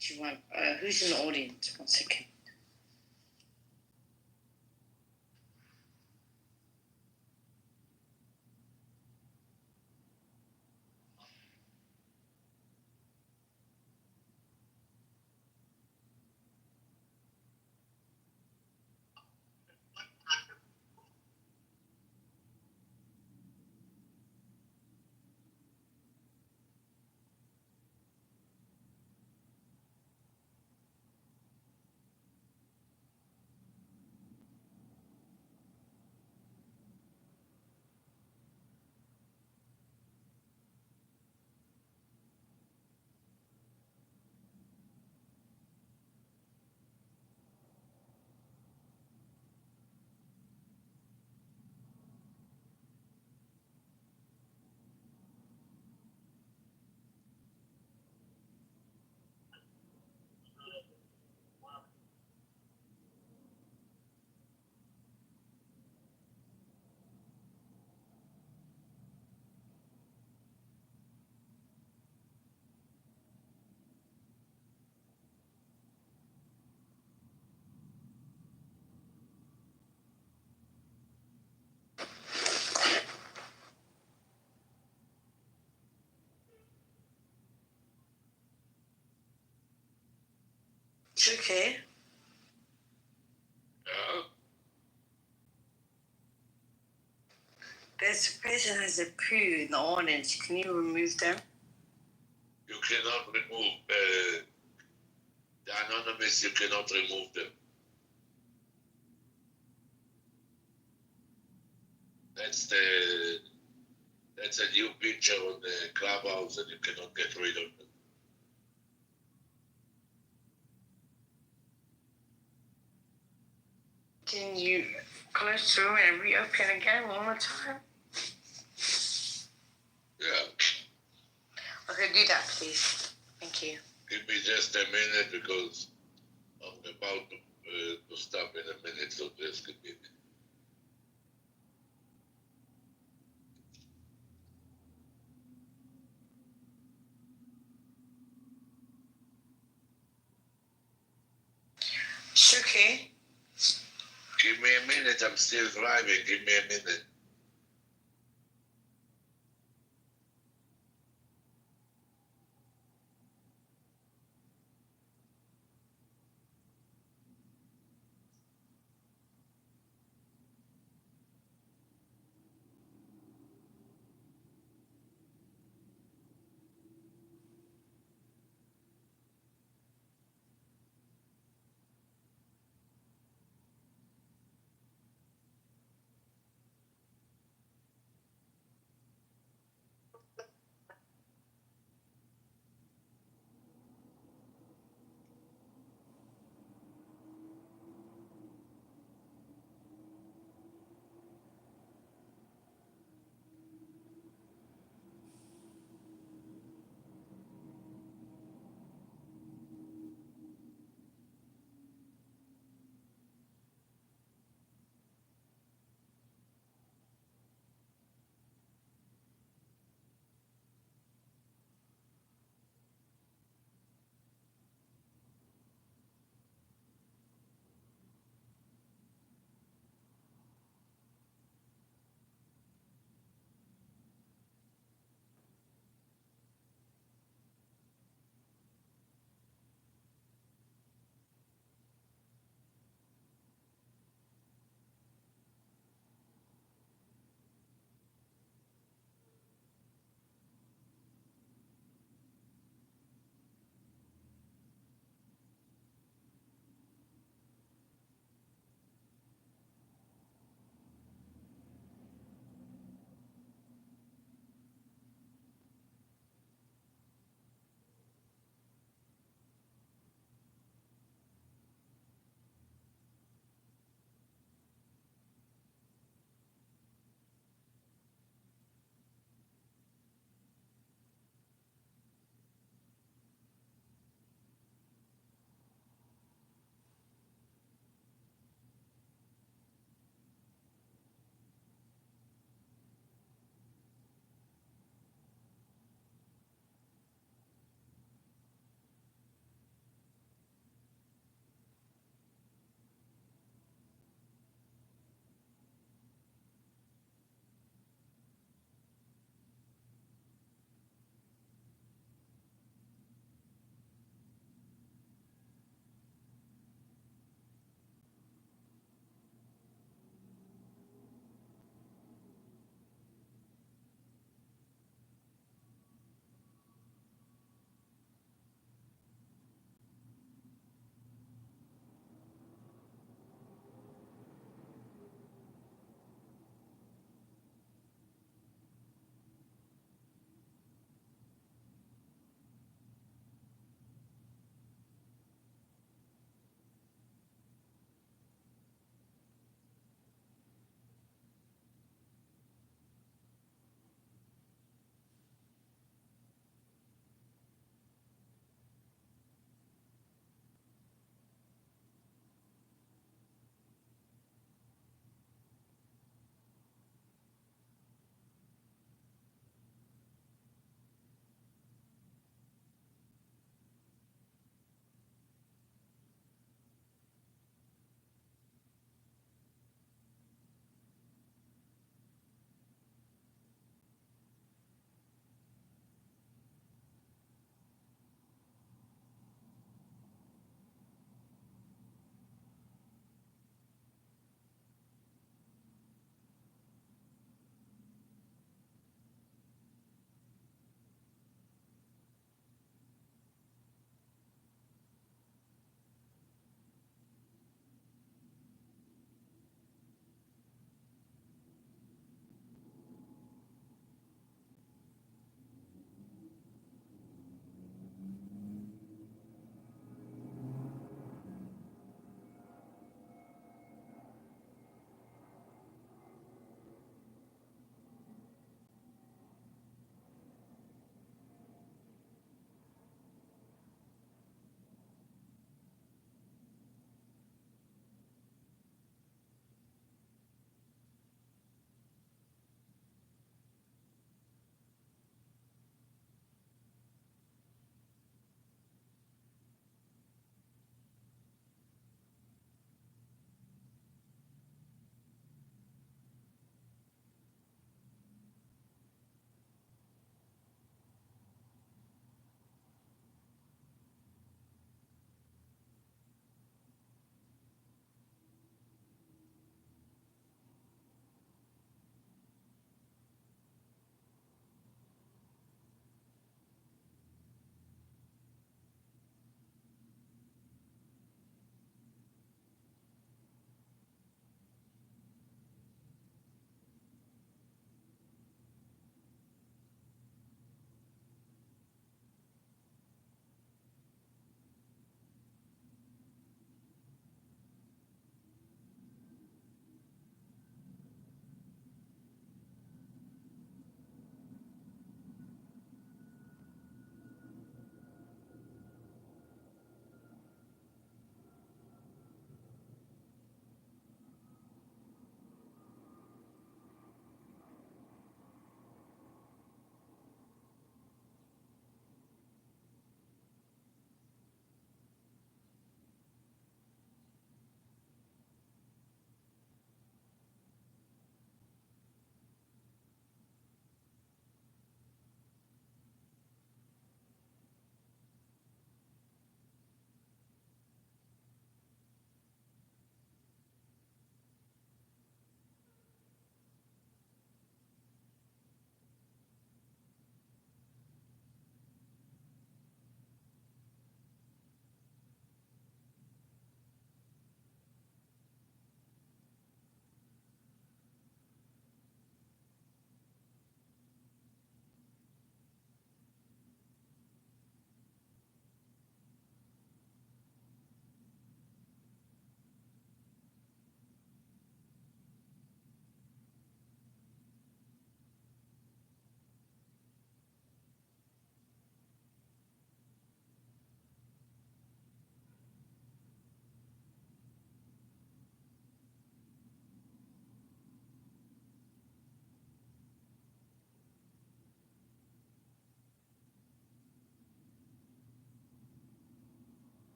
Do you want, who's in the audience? 1 second. It's okay. There's a person has a poo in the audience. Can you remove them? You cannot remove the anonymous. You cannot remove them. That's a new picture on the Clubhouse, and you cannot get rid of them. Can you close the room and reopen again one more time? Yeah. Okay, do that, please. Thank you. Give me just a minute because I'm about to stop in a minute, so just give me a minute. It's okay. Give me a minute. I'm still driving. Give me a minute.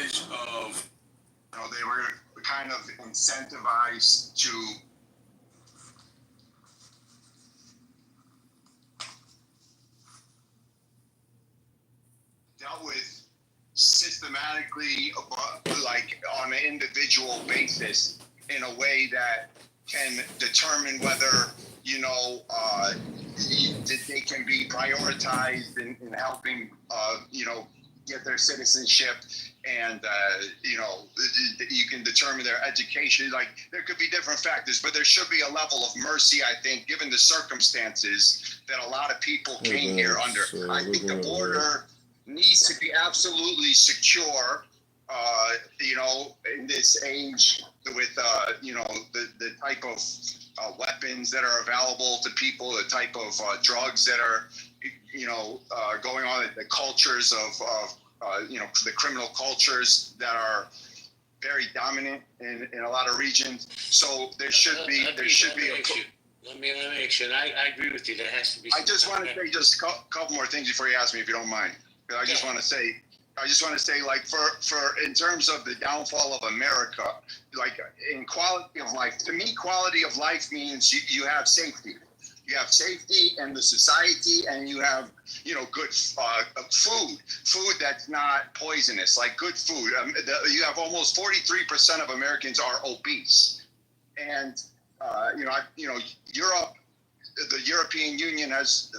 advantage of, they were kind of incentivized to dealt with systematically, like on an individual basis, in a way that can determine whether they can be prioritized in helping get their citizenship, and you can determine their education. Like, there could be different factors, but there should be a level of mercy, I think, given the circumstances that a lot of people came here under. I think the border needs to be absolutely secure, in this age with, the type of weapons that are available to people, the type of drugs that are, going on, the cultures of the criminal cultures that are very dominant in a lot of regions. So there should be Let me make sure. I agree with you. There has to be. I just want to say just a couple more things before you ask me, if you don't mind. I just want to say, like, for in terms of the downfall of America, like, in quality of life, to me, quality of life means you have safety. You have safety in the society, and you have, good food that's not poisonous, like good food. You have almost 43% of Americans are obese, and Europe. The European Union has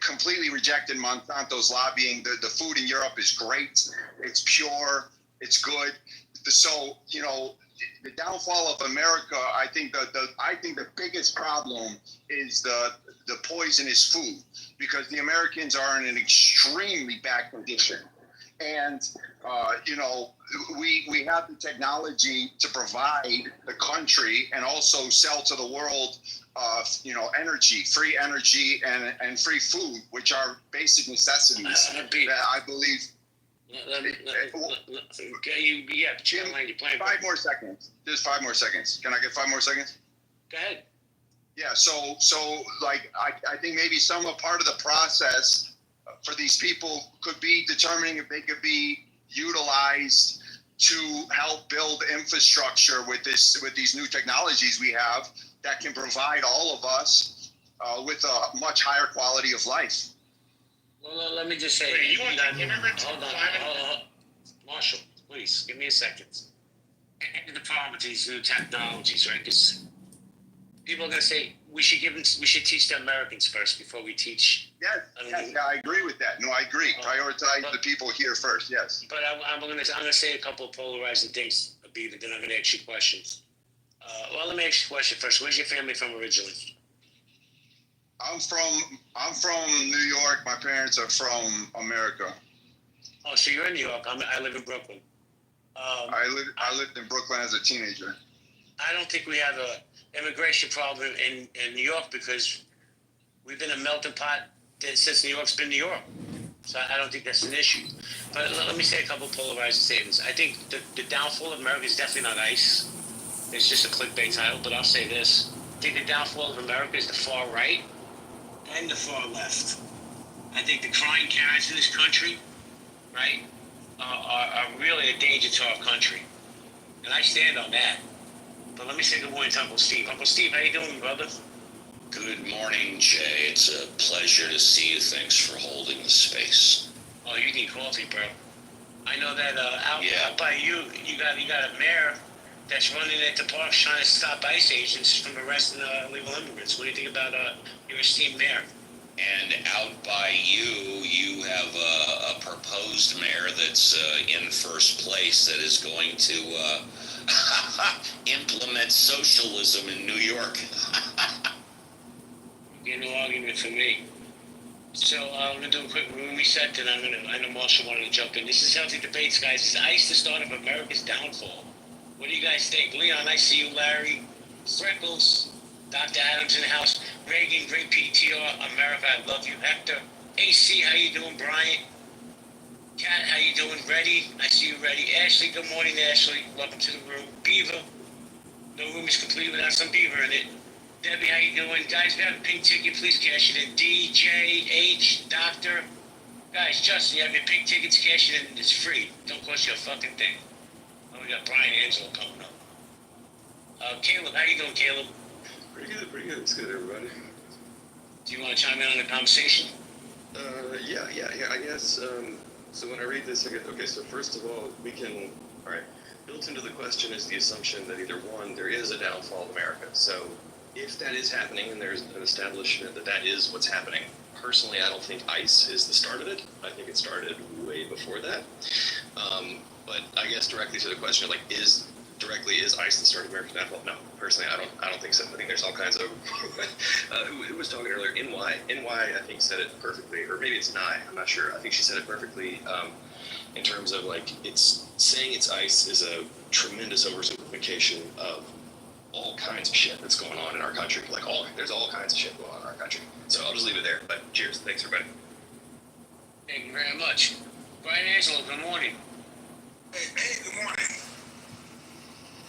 completely rejected Monsanto's lobbying. The food in Europe is great. It's pure. It's good. So, the downfall of America, I think the biggest problem is the poisonous food, because the Americans are in an extremely bad condition. And, we have the technology to provide the country and also sell to the world energy, free energy and free food, which are basic necessities that I believe. You're playing. 5 more seconds. Just 5 more seconds. Can I get 5 more seconds? Go ahead. Yeah. So like, I think maybe some part of the process for these people could be determining if they could be utilized to help build infrastructure with these new technologies we have that can provide all of us with a much higher quality of life. Well, let me just say. Hold on. Marshall, please, give me a second. And the problem with these new technologies, right? Because people are going to say we should teach the Americans first before we teach. Yes, I agree with that. No, I agree. Prioritize the people here first. Yes. But I'm going to say a couple of polarizing things, Beaver. Then I'm going to ask you questions. Well, let me ask you a question first. Where's your family from originally? I'm from New York. My parents are from America. Oh, so you're in New York. I live in Brooklyn. I lived in Brooklyn as a teenager. I don't think we have an immigration problem in New York, because we've been a melting pot since New York's been New York. So I don't think that's an issue. But let me say a couple of polarizing statements. I think the downfall of America is definitely not ICE. It's just a clickbait title, but I'll say this. I think the downfall of America is the far right and the far left. I think the crying carrots in this country, right, are really a danger to our country. And I stand on that. But let me say good morning to Uncle Steve. Uncle Steve, how you doing, brother? Good morning, Jay. It's a pleasure to see you. Thanks for holding the space. Oh, you need coffee, bro. I know that out by you got a mayor that's running into parks trying to stop ICE agents from arresting illegal immigrants. What do you think about your esteemed mayor? And out by you have a proposed mayor that's in first place that is going to implement socialism in New York. No argument for me. So I'm going to do a quick room reset, and I know Marshall wanted to jump in. This is Healthy Debates, guys. Is ICE the start of America's downfall? What do you guys think? Leon, I see you. Larry, Freckles, Dr. Adams in the house. Reagan, great PTR. America, I love you. Hector, AC, how you doing? Brian, Kat, how you doing? Ready? I see you ready. Ashley, good morning, Ashley. Welcome to the room. Beaver, no room is complete without some beaver in it. Debbie, how you doing? Guys, if you have a pink ticket, please cash it in. DJ, H, Doctor. Guys, Justin, you have your pink tickets, cash it in. It's free. Don't cost you a fucking thing. Oh, we got Brian Angelo coming up. Caleb, how you doing, Caleb? Pretty good, pretty good. It's good, everybody. Do you want to chime in on the conversation? Yeah, I guess, so when I read this, I get, okay, so first of all, built into the question is the assumption that either one, there is a downfall of America. So if that is happening and there's an establishment that is what's happening, personally, I don't think ICE is the start of it. I think it started way before that. But I guess directly to the question, like, is ICE the start of American downfall? No, personally, I don't think so. I think there's all kinds of. Who was talking earlier? NY, I think said it perfectly, or maybe it's Nye. I'm not sure. I think she said it perfectly in terms of like it's saying it's ICE is a tremendous oversimplification of all kinds of shit that's going on in our country. Like there's all kinds of shit going on in our country. So I'll just leave it there. But cheers, thanks everybody. Thank you very much, Brian Angelo. Good morning. Hey, good morning.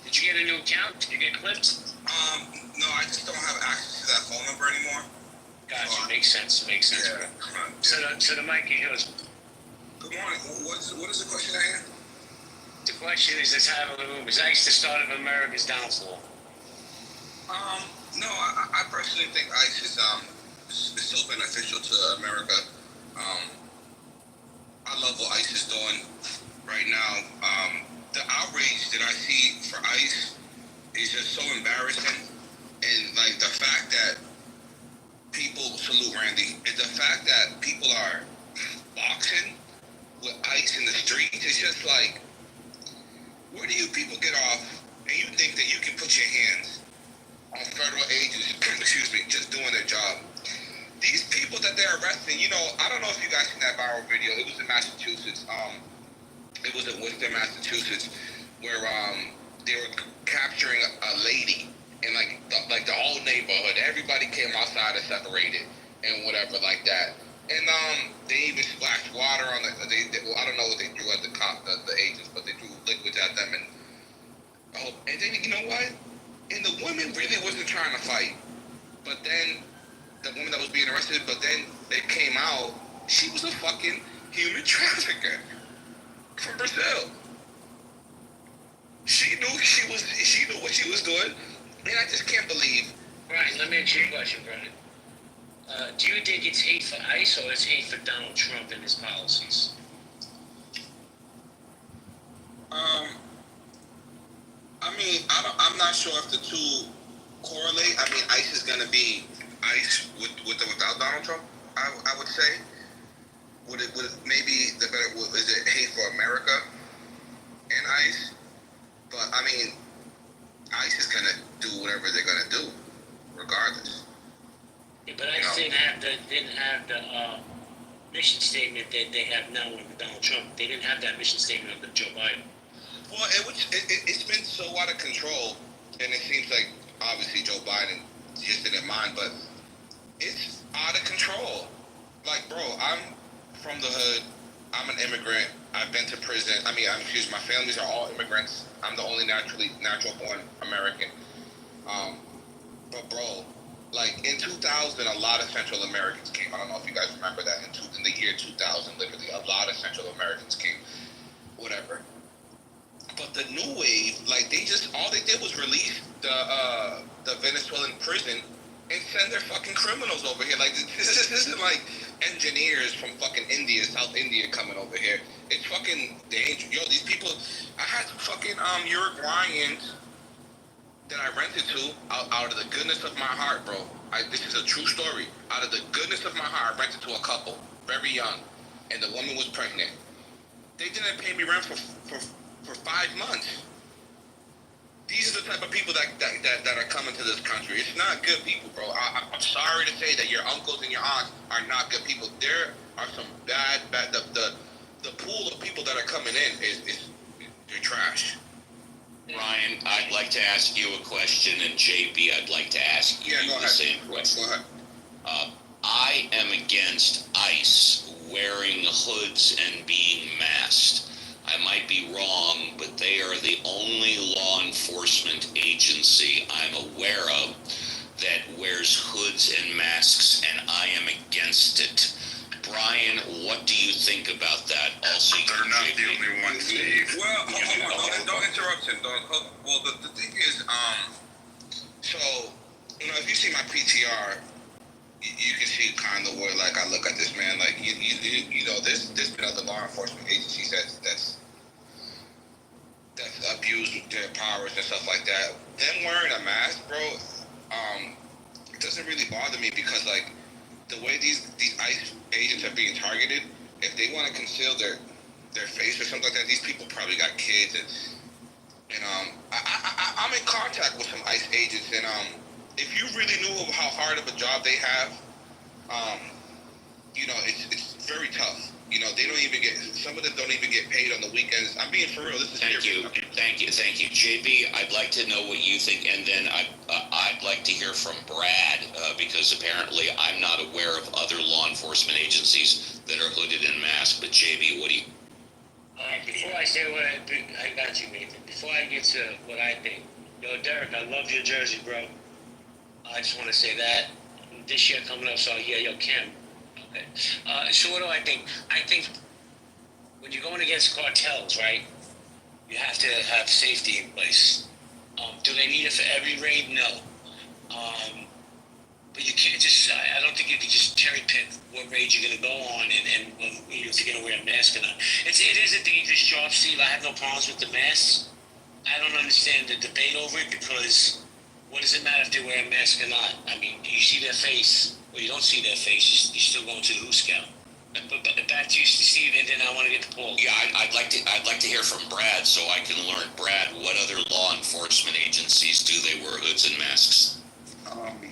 Did you get a new account? Did you get clipped? No, I just don't have access to that phone number anymore. Gotcha. Makes sense. Yeah. So the mic is yours. Good morning. What is the question at hand? The question is the title of the room. Is ICE the start of America's downfall? No, I personally think ICE is still beneficial to America. I love what ICE is doing right now. The outrage that I see for ICE is just so embarrassing, and like the fact that people salute Randy, is the fact that people are boxing with ICE in the streets. It's just like, where do you people get off and you think that you can put your hands on federal agents, excuse me, just doing their job? These people that they're arresting, I don't know if you guys seen that viral video. It was in Massachusetts. It was in Worcester, Massachusetts, where they were capturing a lady, and like the whole neighborhood, everybody came outside and separated and whatever like that. And they even splashed water on I don't know what they threw at the agents, but they threw liquids at them, and then you know what? And the woman really wasn't trying to fight, but then the woman that was being arrested, but then it came out she was a fucking human trafficker from Brazil. She knew what she was doing, and I just can't believe. Brian, let me ask you a question, Brian. Do you think it's hate for ICE or it's hate for Donald Trump and his policies? I'm not sure if the two correlate. I mean, ICE is gonna be ICE with or without Donald Trump. I would say. Would it maybe the better? Is it hate for America and ICE? But I mean, ICE is gonna do whatever they're gonna do, regardless. Yeah, but ICE didn't have the mission statement that they have now with Donald Trump. They didn't have that mission statement under Joe Biden. Well, it's been so out of control, and it seems like obviously Joe Biden just didn't mind, but it's out of control. Like, bro, I'm from the hood. I'm an immigrant. I've been to prison. My families are all immigrants. I'm the only natural born American. But bro, like in 2000, a lot of Central Americans came. I don't know if you guys remember that. In the year 2000, literally, a lot of Central Americans came. Whatever. But the new wave, like all they did was release the Venezuelan prison and send their fucking criminals over here. Like this isn't like engineers from fucking India, South India coming over here. It's fucking dangerous. Yo, these people, I had some fucking Uruguayans that I rented to out of the goodness of my heart, bro. This is a true story. Out of the goodness of my heart, I rented to a couple, very young, and the woman was pregnant. They didn't pay me rent for 5 months. These are the type of people that are coming to this country. It's not good people, bro. I'm sorry to say that your uncles and your aunts are not good people. There are some bad. The pool of people that are coming in is they're trash. Ryan, I'd like to ask you a question, and JB, I'd like to ask you the same question. Go ahead. I am against ICE wearing hoods and being masked. I might be wrong, but they are the only law enforcement agency I'm aware of that wears hoods and masks, and I am against it. Brian, what do you think about that? Also, they're not the only ones, Steve. Well, hold on. Don't interruption. Well, the thing is, so, if you see my PTR, you can see kind of where, like, I look at this man, like, there's been other law enforcement agencies that's abused their powers and stuff like that. Them wearing a mask, bro, it doesn't really bother me because, like, the way these ICE agents are being targeted, if they want to conceal their face or something like that, these people probably got kids, and I'm in contact with some ICE agents, and if you really knew of how hard of a job they have, it's very tough. They don't even get, some of them don't even get paid on the weekends. I'm being for real. This is Thank you. JB, I'd like to know what you think, and then I'd like to hear from Brad, because apparently I'm not aware of other law enforcement agencies that are hooded and masked. But JB, what do you? Before I say what I got you, Nathan. Before I get to what I think, Derek, I love your jersey, bro. I just want to say that this year coming up, so yeah, Kim. Okay. So what do I think? I think when you're going against cartels, right, you have to have safety in place. Do they need it for every raid? No. But you can't just, I don't think you can just cherry pick what raid you're going to go on and if you're going to wear a mask or not. It is a dangerous job, Steve. I have no problems with the masks. I don't understand the debate over it because what does it matter if they wear a mask or not? I mean, you see their face, or you don't see their face, you're still going to the Who Scout. But back to you, Steve, and then I want to get to Paul. Yeah, I'd like to hear from Brad so I can learn, Brad, what other law enforcement agencies do they wear hoods and masks?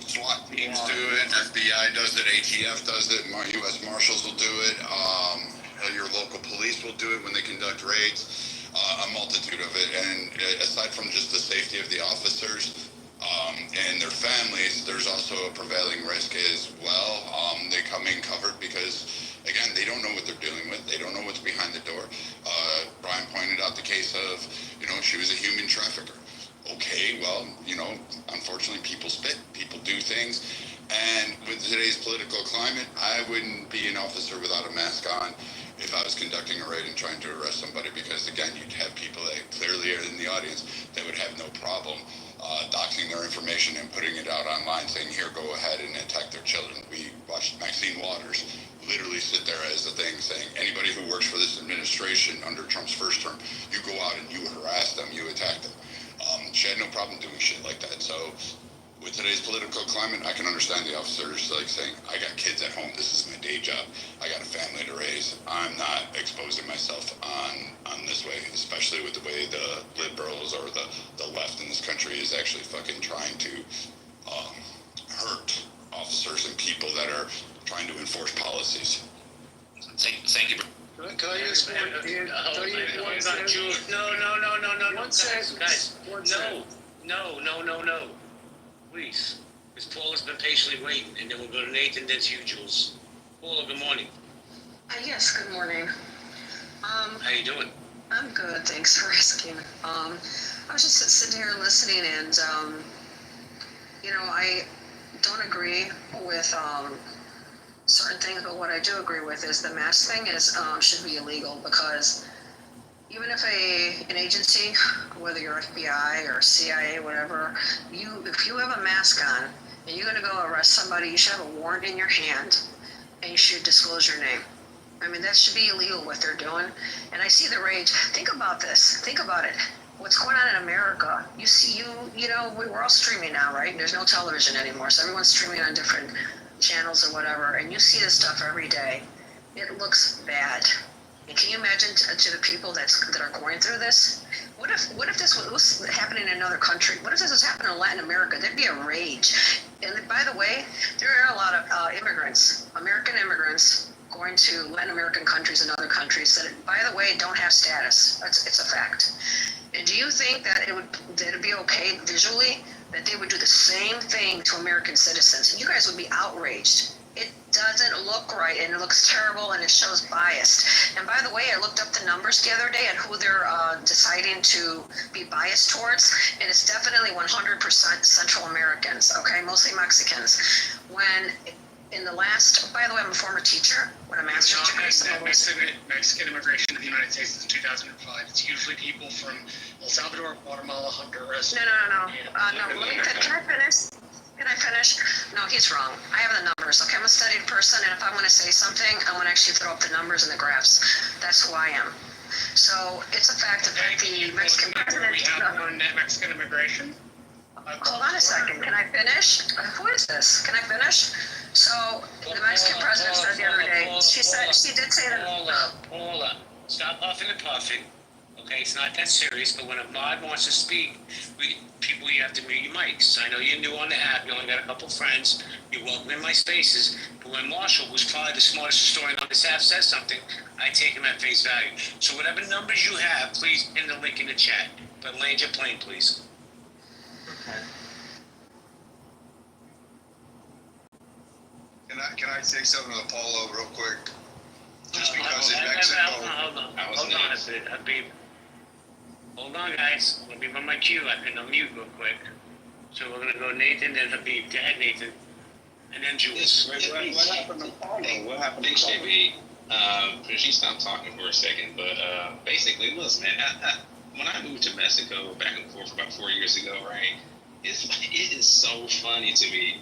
SWAT teams do it, FBI does it, ATF does it, U.S. Marshals will do it, your local police will do it when they conduct raids, a multitude of it. And aside from just the safety of the officers and their families, there's also a prevailing risk as well. They come in covered because, again, they don't know what they're dealing with. They don't know what's behind the door. Brian pointed out the case of, she was a human trafficker. Okay, well, unfortunately people spit, people do things. And with today's political climate, I wouldn't be an officer without a mask on if I was conducting a raid and trying to arrest somebody, because again, you'd have people that clearly are in the audience that would have no problem doxing their information and putting it out online saying, here, go ahead and attack their children. We watched Maxine Waters literally sit there as a thing saying, anybody who works for this administration under Trump's first term, you go out and you harass them, you attack them. She had no problem doing shit like that. So with today's political climate, I can understand the officers like saying, I got kids at home, this is my day job, I got a family to raise, I'm not exposing myself on this way, especially with the way the liberals or the left in this country is actually fucking trying to hurt officers and people that are trying to enforce policies. Thank you. Can I use one? No. Please. Because Paul has been patiently waiting, and then we'll go to Nathan, then to you, Jules. Paula, good morning. Yes, good morning. How you doing? I'm good, thanks for asking. I was just sitting here listening, and, I don't agree with certain things, but what I do agree with is the mask thing should be illegal, because even if an agency, whether you're FBI or CIA, whatever, if you have a mask on and you're going to go arrest somebody, you should have a warrant in your hand and you should disclose your name. I mean, that should be illegal what they're doing. And I see the rage. Think about this. Think about it. What's going on in America? We're all streaming now, right? There's no television anymore, so everyone's streaming on different channels or whatever, and you see this stuff every day. It looks bad. And can you imagine to the people that are going through this? What if this was happening in another country? What if this was happening in Latin America? There'd be a rage. And by the way, there are a lot of immigrants, American immigrants, going to Latin American countries and other countries that, by the way, don't have status. It's a fact. And do you think that it'd be okay visually that they would do the same thing to American citizens? You guys would be outraged. It doesn't look right, and it looks terrible, and it shows bias. And by the way, I looked up the numbers the other day and who they're deciding to be biased towards, and it's definitely 100% Central Americans, okay, mostly Mexicans. When in the last, by the way, I'm a former teacher with a master's degree. Mexican immigration to the United States in 2005. It's usually people from El Salvador, Guatemala, Honduras. No. Let me can I finish? Can I finish? No, he's wrong. I have the numbers. Okay, I'm a studied person, and if I want to say something, I want to actually throw up the numbers and the graphs. That's who I am. So it's a fact that the Mexican president. We have on Mexican immigration. Hold on a second. Can I finish? Who is this? Can I finish? So the Mexican president said the other day. She did say that. Paula, stop huffing and puffing. Okay, it's not that serious. But when a mod wants to speak, you have to mute your mics. I know you're new on the app. You only got a couple friends. You're welcome in my spaces. But when Marshall, who's probably the smartest historian on this app, says something, I take him at face value. So whatever numbers you have, please pin the link in the chat. But land your plane, please. Can I say something to Paulo real quick? Just because in Mexico. Hold on a bit, Habib. Hold on, guys. Let me run my cue. I can unmute real quick. So we're gonna go Nathan, then Habib. Go ahead, Nathan, and then Jules. What happened to Paulo? What happened to Paulo? JB, she stopped talking for a second, but basically, listen, man. When I moved to Mexico back and forth about 4 years ago, right? It is so funny to me.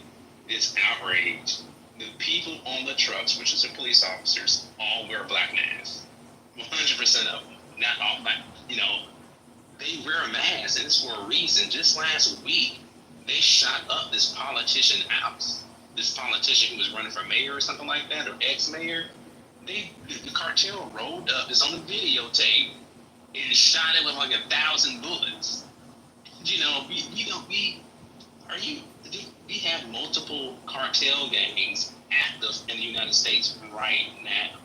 It's outrage. The people on the trucks, which is the police officers, all wear black masks. 100% of them. Not all, they wear a mask, and it's for a reason. Just last week, they shot up this politician's house. This politician who was running for mayor or something like that, or ex-mayor. The cartel rolled up. It's on the videotape. And shot it with like 1,000 bullets. We have multiple cartel gangs active in the United States right now.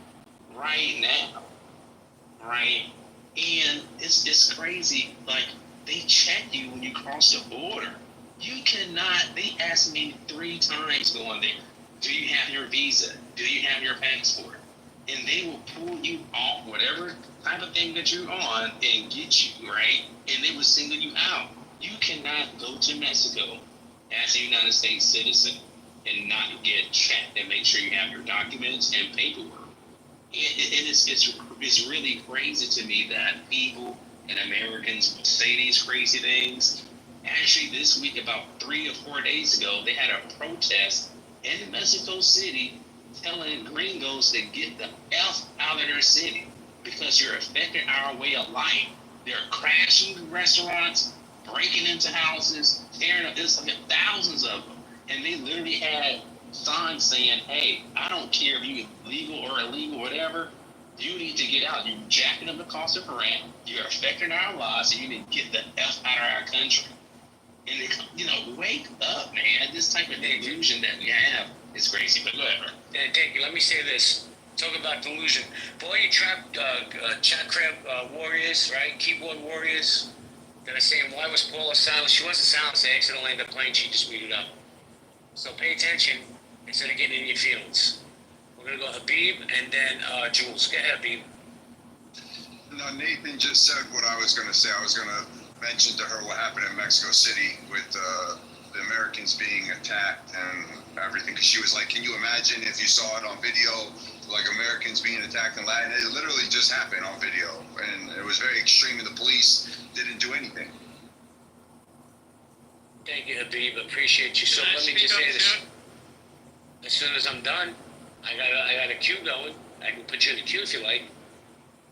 And it's crazy. Like, they check you when you cross the border. You cannot. They asked me 3 times going there. Do you have your visa? Do you have your passport? And they will pull you off whatever type of thing that you're on and get you, right? And they will single you out. You cannot go to Mexico as a United States citizen and not get checked and make sure you have your documents and paperwork. It's really crazy to me that people and Americans say these crazy things. Actually, this week, about 3 or 4 days ago, they had a protest in Mexico City telling gringos to get the F out of their city because you're affecting our way of life. They're crashing restaurants, breaking into houses, tearing up. There's thousands of them. And they literally had signs saying, hey, I don't care if you're legal or illegal, whatever, you need to get out. You're jacking up the cost of rent. You're affecting our lives, and you need to get the F out of our country. And, wake up, man. This type of delusion that we have is crazy, but whatever. Thank you. Let me say this. Talk about delusion. For all you chat crab warriors, right? Keyboard warriors that are saying, why was Paula silent? She wasn't silent. They accidentally landed the plane. She just muted up. So pay attention instead of getting in your feelings. We're going to go Habib and then Jules. Go ahead, Habib. No, Nathan just said what I was going to say. I was going to mention to her what happened in Mexico City with the Americans being attacked and everything. Because she was like, can you imagine if you saw it on video, like Americans being attacked in Latin? It literally just happened on video. And it was very extreme, and the police didn't do anything. Thank you, Habib. Appreciate you. So let me just say this. As soon as I'm done, I got a queue going. I can put you in the queue if you like.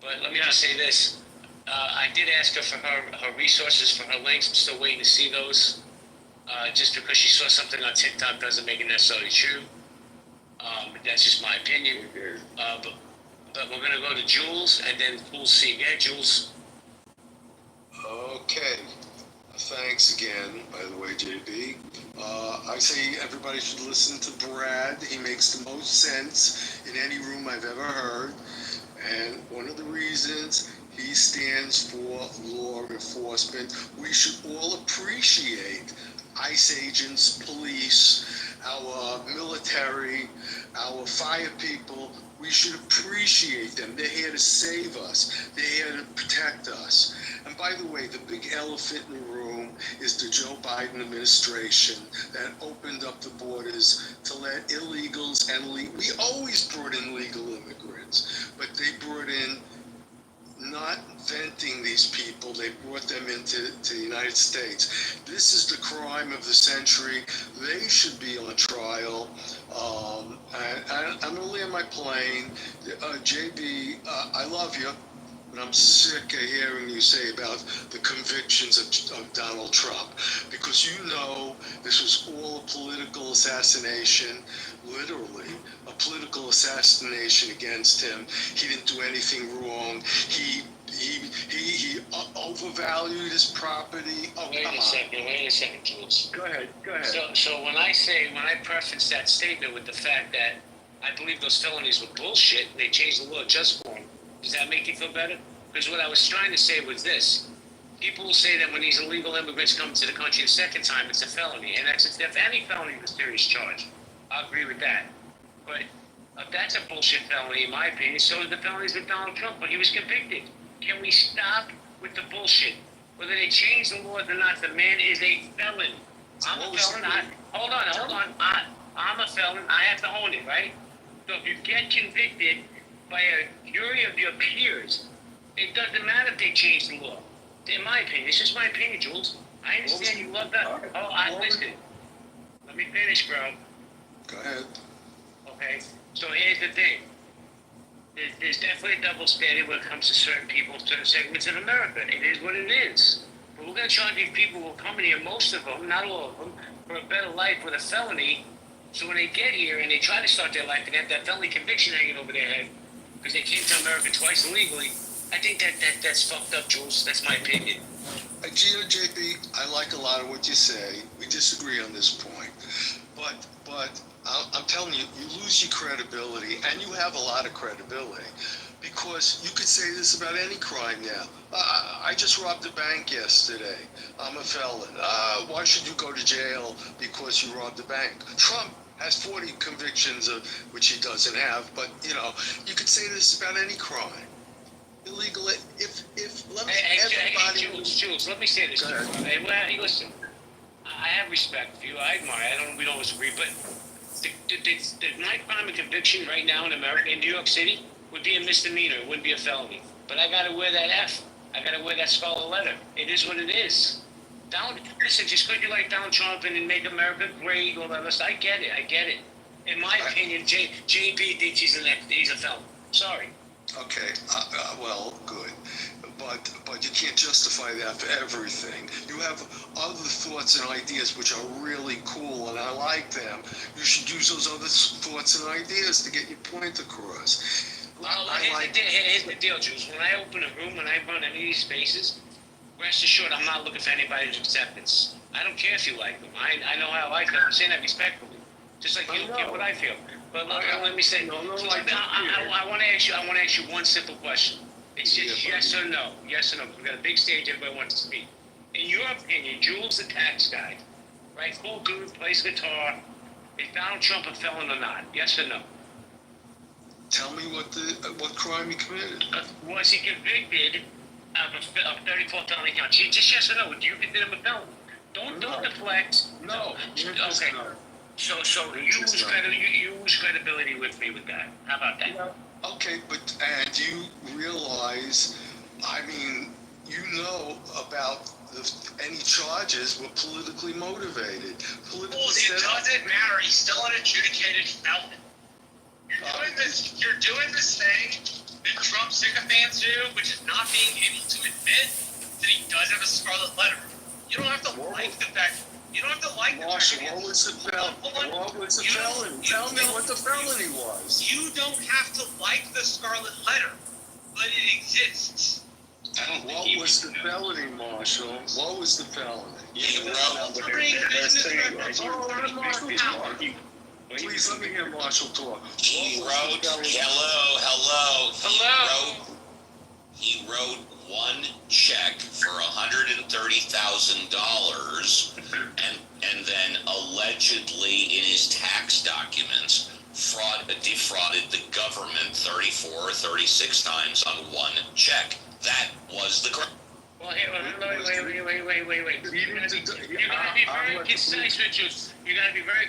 But let me just say this. I did ask her for her resources, for her links. I'm still waiting to see those. Just because she saw something on TikTok doesn't make it necessarily true. That's just my opinion. But we're going to go to Jules and then we'll see. Yeah, Jules. Okay. Thanks again, by the way, JB. I say everybody should listen to Brad. He makes the most sense in any room I've ever heard. And one of the reasons he stands for law enforcement, we should all appreciate ICE agents, police, our military, our fire people. We should appreciate them. They're here to save us. They're here to protect us. And by the way, the big elephant in the room is the Joe Biden administration that opened up the borders to let illegals and we always brought in legal immigrants, but they brought in not venting these people, they brought them into the United States. This is the crime of the century. They should be on trial. I'm gonna land my plane. JB, I love you, but I'm sick of hearing you say about the convictions of Donald Trump, because you know this was all a political assassination, literally a political assassination against him. He didn't do anything wrong. He overvalued his property. Oh, wait a second, Jules. Go ahead. So when I preface that statement with the fact that I believe those felonies were bullshit, and they changed the law just for him, does that make you feel better? Because what I was trying to say was this. People will say that when these illegal immigrants come to the country the second time, it's a felony. And that's if any felony is a serious charge. I agree with that. But that's a bullshit felony, in my opinion. So is the felonies with Donald Trump, but he was convicted. Can we stop with the bullshit? Whether they change the laws or not, the man is a felon. I'm a felon. Hold on. I'm a felon. I have to own it, right? So if you get convicted by a jury of your peers, it doesn't matter if they change the law. In my opinion, it's just my opinion, Jules. I understand you love that. Listen. Let me finish, bro. Go ahead. Okay. So here's the thing. There's definitely a double standard when it comes to certain people, certain segments of America. It is what it is. But we're going to charge these people who are coming here, most of them, not all of them, for a better life with a felony. So when they get here and they try to start their life and have that felony conviction hanging over their head because they came to America twice illegally, I think that's fucked up, Jules. That's my opinion. JB, I like a lot of what you say. We disagree on this point. But I'm telling you, you lose your credibility, and you have a lot of credibility, because you could say this about any crime now. I just robbed a bank yesterday. I'm a felon. Why should you go to jail because you robbed a bank? Trump has 40 convictions, of which he doesn't have, but you could say this about any crime. Illegal. Jules, let me say this. Hey, listen. I have respect for you. I admire. We don't disagree, but my crime of conviction right now in America, in New York City, would be a misdemeanor. It wouldn't be a felony. But I got to wear that F. I got to wear that scarlet letter. It is what it is. Listen, just because you like Donald Trump and make America great, all that stuff, I get it. In my opinion, JP thinks he's a felon. Sorry. Okay, well, good. But you can't justify that for everything. You have other thoughts and ideas which are really cool, and I like them. You should use those other thoughts and ideas to get your point across. Here's the deal, Jules. When I open a room, when I run any of these spaces, rest assured I'm not looking for anybody's acceptance. I don't care if you like them. I know how I feel. I'm saying that respectfully. Just like you don't care what I feel. But let me say, I want to ask you one simple question. It's just yes or no. Yes or no. We've got a big stage. Everybody wants to speak. In your opinion, Jules the tax guy, right? Cool dude, plays guitar. Is Donald Trump a felon or not? Yes or no? Tell me what crime he committed. Was he convicted of 34 felony counts? Just yes or no. Do you consider him a felon? Don't deflect. No. Okay. So you lose credibility with me with that. How about that? Okay, and you realize, about any charges were politically motivated. It doesn't matter. He's still an adjudicated felon. You're doing this thing that Trump sycophants do, which is not being able to admit that he does have a scarlet letter. You don't have to like the fact. You don't have to like the Marshall, what was the felony? Tell me what the felony was. You don't have to like the scarlet letter, but it exists. What was the felony, Marshall? What was the felony? Please let me hear Marshall talk. He wrote, He wrote one check for $130,000 and then allegedly in his tax documents defrauded the government 34 or 36 times on one check. That was the crime. Well, here, You're gonna be very concise with Jules. You're gonna be very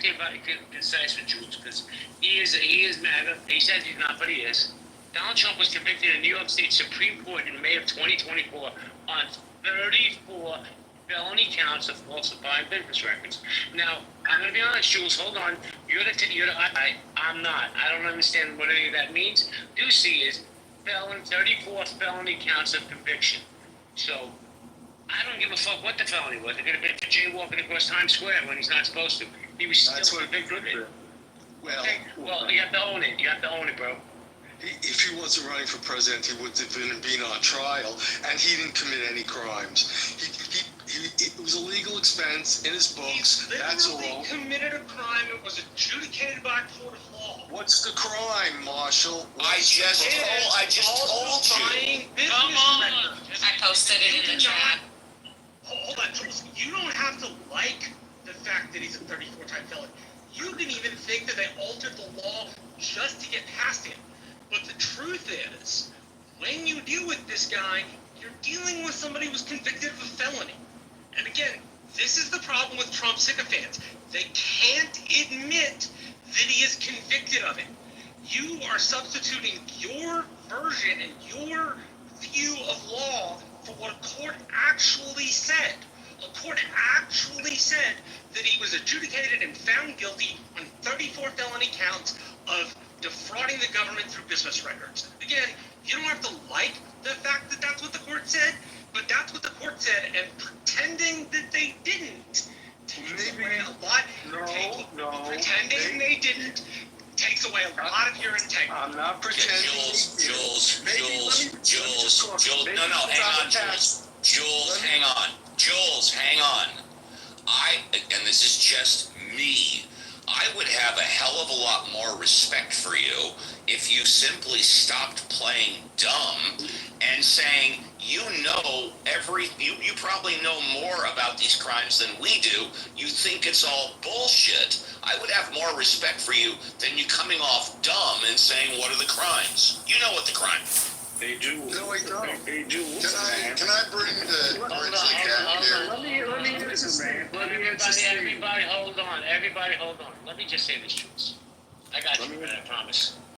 concise with Jules because he is MAGA. He says he's not, but he is. Donald Trump was convicted in New York State Supreme Court in May of 2024 on 34 felony counts of falsifying business records. Now, I'm going to be honest, Jules, hold on. I'm not. I don't understand what any of that means. Do see is 34 felony counts of conviction. So, I don't give a fuck what the felony was. It could have been for jaywalking across Times Square when he's not supposed to. He was still convicted of it. Well, you have to own it. You have to own it, bro. If he wasn't running for president, he would have been on trial, and he didn't commit any crimes. It was a legal expense in his books. That's all. He committed a crime. It was adjudicated by a court of law. What's the crime, Marshall? I just told you. Come on. I posted it in the chat. Hold on, Jules. You don't have to like the fact that he's a 34-time felon. You can even think that they altered the law just to get past him. But the truth is, when you deal with this guy, you're dealing with somebody who was convicted of a felony. And again, this is the problem with Trump sycophants. They can't admit that he is convicted of it. You are substituting your version and your view of law for what a court actually said. A court actually said that he was adjudicated and found guilty on 34 felony counts of defrauding the government through business records. Again, you don't have to like the fact that that's what the court said, but that's what the court said, and pretending that they didn't takes away a lot. Pretending they didn't takes away a lot of your integrity. I'm not pretending. Jules. No, hang on, Jules. Jules, hang on. Jules, hang on. And this is just me, I would have a hell of a lot more respect for you if you simply stopped playing dumb and saying, you probably know more about these crimes than we do. You think it's all bullshit. I would have more respect for you than you coming off dumb and saying, what are the crimes? You know what the crime is. They do. No, I don't. They do. Can I bring the cat here? Let me everybody hold on. Let me just say this, Jules. I got you, man, I promise.